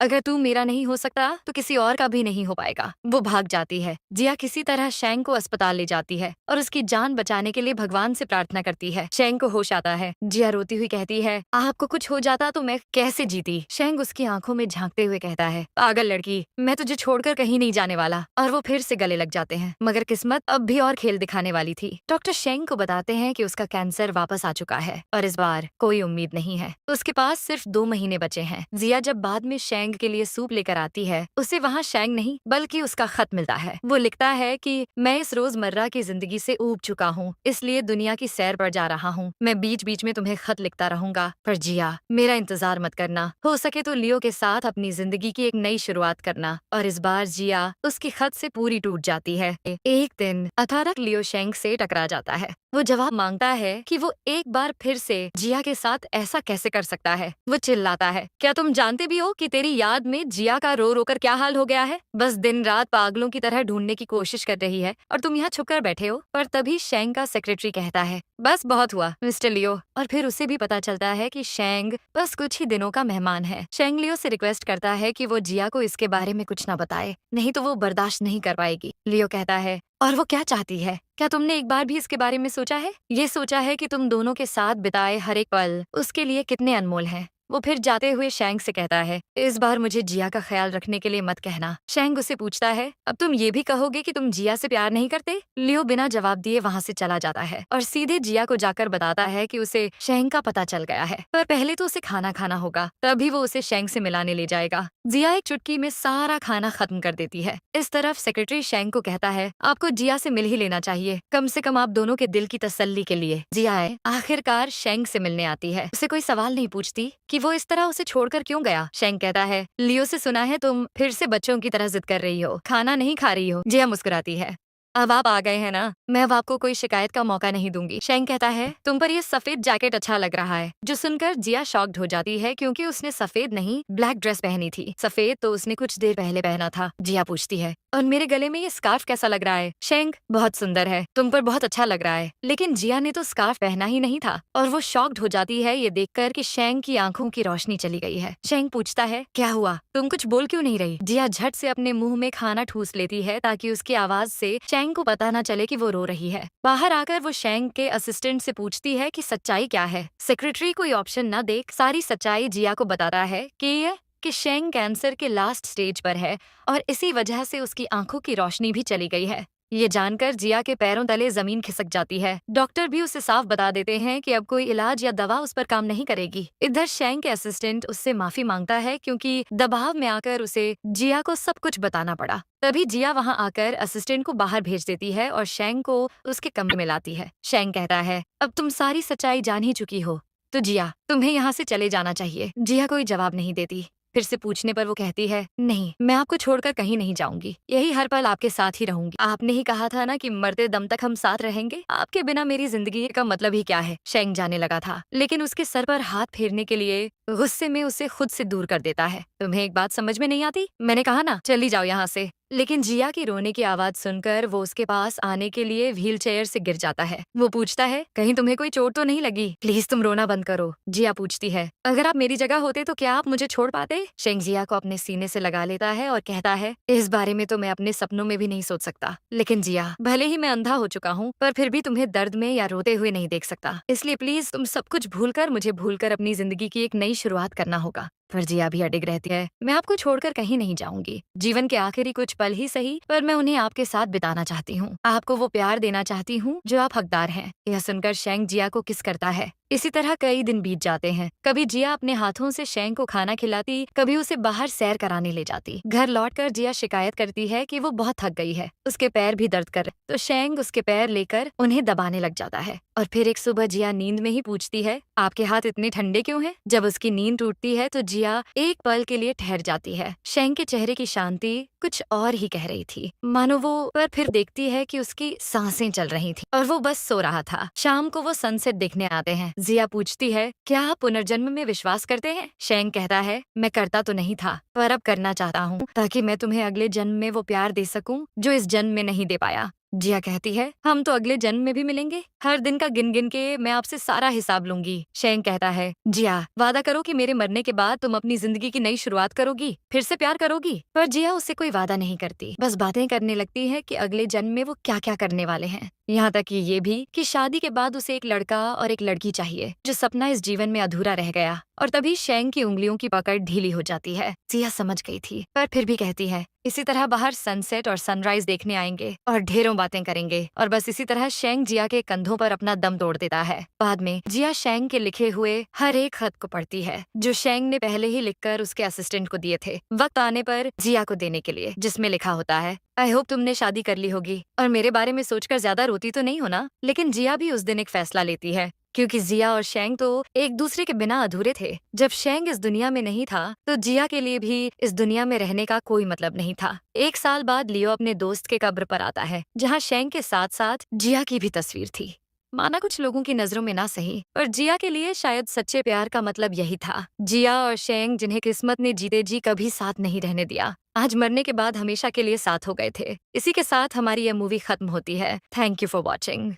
अगर तू मेरा नहीं हो सकता तो किसी और का भी नहीं हो पाएगा। वो भाग जाती है। जिया किसी तरह शेंग को अस्पताल ले जाती है और उसकी जान बचाने के लिए भगवान से प्रार्थना करती है। शेंग को होश आता है। जिया रोती हुई कहती है, आपको कुछ हो जाता तो मैं कैसे जीती? शेंग उसकी आंखों में झांकते हुए कहता है, पागल लड़की, मैं तुझे छोड़कर कहीं नहीं जाने वाला। और वो फिर से गले लग जाते हैं। मगर किस्मत अब भी और खेल दिखाने वाली थी। डॉक्टर शेंग को बताते हैं कि उसका कैंसर वापस आ चुका है और इस बार कोई उम्मीद नहीं है। उसके पास सिर्फ 2 महीने बचे हैं। जिया जब बाद में शेंग के लिए सूप लेकर आती है, उसे वहाँ शेंग नहीं बल्कि उसका खत मिलता है। वो लिखता है कि मैं इस रोजमर्रा की जिंदगी से ऊब चुका हूँ, इसलिए दुनिया की सैर पर जा रहा हूँ। मैं बीच बीच में तुम्हें खत लिखता रहूंगा, पर जिया मेरा इंतजार मत करना। हो सके तो लियो के साथ अपनी जिंदगी की एक नई शुरुआत करना। और इस बार जिया उसकी खत से पूरी टूट जाती है। एक दिन अचानक लियो शेंग से टकरा जाता है। वो जवाब मांगता है कि वो एक बार फिर से जिया के साथ ऐसा कैसे कर सकता है। वो चिल्लाता है, क्या तुम जानते भी हो कि तेरी याद में जिया का रो रो कर क्या हाल हो गया है? बस दिन रात पागलों की तरह ढूंढने की कोशिश कर रही है और तुम यहाँ छुपकर बैठे हो। पर तभी शेंग का सेक्रेटरी कहता है, बस बहुत हुआ मिस्टर लियो। और फिर उसे भी पता चलता है कि शेंग बस कुछ ही दिनों का मेहमान है। शेंग लियो से रिक्वेस्ट करता है कि वो जिया को इसके बारे में कुछ न बताए, नहीं तो वो बर्दाश्त नहीं कर पाएगी। लियो कहता है, और वो क्या चाहती है? क्या तुमने एक बार भी इसके बारे में सोचा है? ये सोचा है कि तुम दोनों के साथ बिताए हर एक पल उसके लिए कितने अनमोल हैं? वो फिर जाते हुए शेंग से कहता है, इस बार मुझे जिया का ख्याल रखने के लिए मत कहना। शेंग उससे पूछता है, अब तुम ये भी कहोगे कि तुम जिया से प्यार नहीं करते? लियो बिना जवाब दिए वहाँ से चला जाता है और सीधे जिया को जाकर बताता है कि उसे शेंग का पता चल गया है, पर पहले तो उसे खाना खाना होगा, तभी वो उसे शेंग से मिलाने ले जाएगा। जिया एक चुटकी में सारा खाना खत्म कर देती है। इस तरफ सेक्रेटरी शेंग को कहता है, आपको जिया से मिल ही लेना चाहिए, कम से कम आप दोनों के दिल की तसल्ली के लिए। जिया आखिरकार शेंग से मिलने आती है। उसे कोई सवाल नहीं पूछती कि वो इस तरह उसे छोड़कर क्यों गया। शेंग कहता है, लियो से सुना है तुम फिर से बच्चों की तरह जिद कर रही हो, खाना नहीं खा रही हो। जिया मुस्कुराती है, अब आप आ गए हैं ना, मैं अब आपको कोई शिकायत का मौका नहीं दूंगी। शेंग कहता है, तुम पर ये सफेद जैकेट अच्छा लग रहा है। जो सुनकर जिया शॉक्ड हो जाती है क्योंकि उसने सफेद नहीं ब्लैक ड्रेस पहनी थी। सफेद तो उसने कुछ देर पहले पहना था। जिया पूछती है, और मेरे गले में ये स्कार्फ कैसा लग रहा है? शेंग, बहुत सुंदर है, तुम पर बहुत अच्छा लग रहा है। लेकिन जिया ने तो स्कार्फ पहना ही नहीं था और वो शॉक्ड हो जाती है ये देखकर कि शेंग की आंखों की रोशनी चली गई है। शेंग पूछता है, क्या हुआ? तुम कुछ बोल क्यों नहीं रही? जिया झट से अपने मुंह में खाना ठूस लेती है ताकि उसकी आवाज से शेंग को पता न चले कि वो रो रही है। बाहर आकर वो शेंग के असिस्टेंट से पूछती है कि सच्चाई क्या है। सेक्रेटरी कोई ऑप्शन न देख सारी सच्चाई जिया को बताता है कि शेंग कैंसर के लास्ट स्टेज पर है और इसी वजह से उसकी आंखों की रोशनी भी चली गई है। ये जानकर जिया के पैरों तले जमीन खिसक जाती है। डॉक्टर भी उसे साफ बता देते हैं कि अब कोई इलाज या दवा उस पर काम नहीं करेगी। इधर शेंग के असिस्टेंट उससे माफी मांगता है क्योंकि दबाव में आकर उसे जिया को सब कुछ बताना पड़ा। तभी जिया वहां आकर असिस्टेंट को बाहर भेज देती है और शेंग को उसके कमरे में लाती है। शेंग कहता है, अब तुम सारी सच्चाई जान ही चुकी हो, तो जिया तुम्हें यहाँ से चले जाना चाहिए। जिया कोई जवाब नहीं देती। फिर से पूछने पर वो कहती है, नहीं, मैं आपको छोड़कर कहीं नहीं जाऊंगी, यही हर पल आपके साथ ही रहूंगी। आपने ही कहा था ना कि मरते दम तक हम साथ रहेंगे। आपके बिना मेरी जिंदगी का मतलब ही क्या है? शेंग जाने लगा था, लेकिन उसके सर पर हाथ फेरने के लिए गुस्से में उसे खुद से दूर कर देता है। तुम्हें एक बात समझ में नहीं आती? मैंने कहा ना, चली जाओ यहाँ से। लेकिन जिया की रोने की आवाज सुनकर वो उसके पास आने के लिए व्हील चेयर से गिर जाता है। वो पूछता है, कहीं तुम्हें कोई चोट तो नहीं लगी? प्लीज तुम रोना बंद करो। जिया पूछती है, अगर आप मेरी जगह होते तो क्या आप मुझे छोड़ पाते? शेंग जिया को अपने सीने से लगा लेता है और कहता है, इस बारे में तो मैं अपने सपनों में भी नहीं सोच सकता। लेकिन जिया, भले ही मैं अंधा हो चुका हूँ, पर फिर भी तुम्हें दर्द में या रोते हुए नहीं देख सकता। इसलिए प्लीज तुम सब कुछ भूलकर मुझे भूलकर अपनी जिंदगी की एक नई शुरुआत करना होगा। पर जिया भी अडिग रहती है, मैं आपको छोड़कर कहीं नहीं जाऊंगी। जीवन के आखिरी कुछ पल ही सही, पर मैं उन्हें आपके साथ बिताना चाहती हूँ। आपको वो प्यार देना चाहती हूँ जो आप हकदार हैं। यह सुनकर शेंग जिया को किस करता है। इसी तरह कई दिन बीत जाते हैं। कभी जिया अपने हाथों से शेंग को खाना खिलाती, कभी उसे बाहर सैर कराने ले जाती। घर लौटकर जिया शिकायत करती है कि वो बहुत थक गई है, उसके पैर भी दर्द कर, तो शेंग उसके पैर लेकर उन्हें दबाने लग जाता है। और फिर एक सुबह जिया नींद में ही पूछती है, आपके हाथ इतने ठंडे क्यों हैं? जब उसकी नींद टूटती है तो जिया एक पल के लिए ठहर जाती है। शेंग के चेहरे की शांति कुछ और ही कह रही थी, मानो वो पर फिर देखती है कि उसकी सांसें चल रही थी और वो बस सो रहा था। शाम को वो सनसेट देखने आते हैं। जिया पूछती है, क्या आप पुनर्जन्म में विश्वास करते हैं? शेंग कहता है, मैं करता तो नहीं था, पर अब करना चाहता हूँ, ताकि मैं तुम्हें अगले जन्म में वो प्यार दे सकूं जो इस जन्म में नहीं दे पाया। जिया कहती है, हम तो अगले जन्म में भी मिलेंगे। हर दिन का गिन गिन के मैं आपसे सारा हिसाब लूंगी। शेंग कहता है, जिया, वादा करो कि मेरे मरने के बाद तुम अपनी जिंदगी की नई शुरुआत करोगी, फिर से प्यार करोगी। पर जिया उससे कोई वादा नहीं करती, बस बातें करने लगती है कि अगले जन्म में वो क्या क्या करने वाले हैं। यहाँ तक कि ये भी कि शादी के बाद उसे एक लड़का और एक लड़की चाहिए, जो सपना इस जीवन में अधूरा रह गया। और तभी शेंग की उंगलियों की पकड़ ढीली हो जाती है। जिया समझ गई थी, पर फिर भी कहती है, इसी तरह बाहर सनसेट और सनराइज देखने आएंगे और ढेरों बातें करेंगे। और बस इसी तरह शेंग जिया के कंधों पर अपना दम तोड़ देता है। बाद में जिया शेंग के लिखे हुए हर एक खत को पढ़ती है, जो शेंग ने पहले ही लिखकर उसके असिस्टेंट को दिए थे, वक्त आने पर जिया को देने के लिए, जिसमें लिखा होता है, आई होप तुमने शादी कर ली होगी और मेरे बारे में सोचकर ज्यादा रोती तो नहीं हो ना। लेकिन जिया भी उस दिन एक फैसला लेती है, क्योंकि जिया और शेंग तो एक दूसरे के बिना अधूरे थे। जब शेंग इस दुनिया में नहीं था तो जिया के लिए भी इस दुनिया में रहने का कोई मतलब नहीं था। 1 साल बाद लियो अपने दोस्त के कब्र पर आता है, जहाँ शेंग के साथ साथ जिया की भी तस्वीर थी। माना कुछ लोगों की नजरों में ना सही, पर जिया के लिए शायद सच्चे प्यार का मतलब यही था। जिया और शेंग, जिन्हें किस्मत ने जीते जी कभी साथ नहीं रहने दिया, आज मरने के बाद हमेशा के लिए साथ हो गए थे। इसी के साथ हमारी यह मूवी खत्म होती है। Thank you for watching.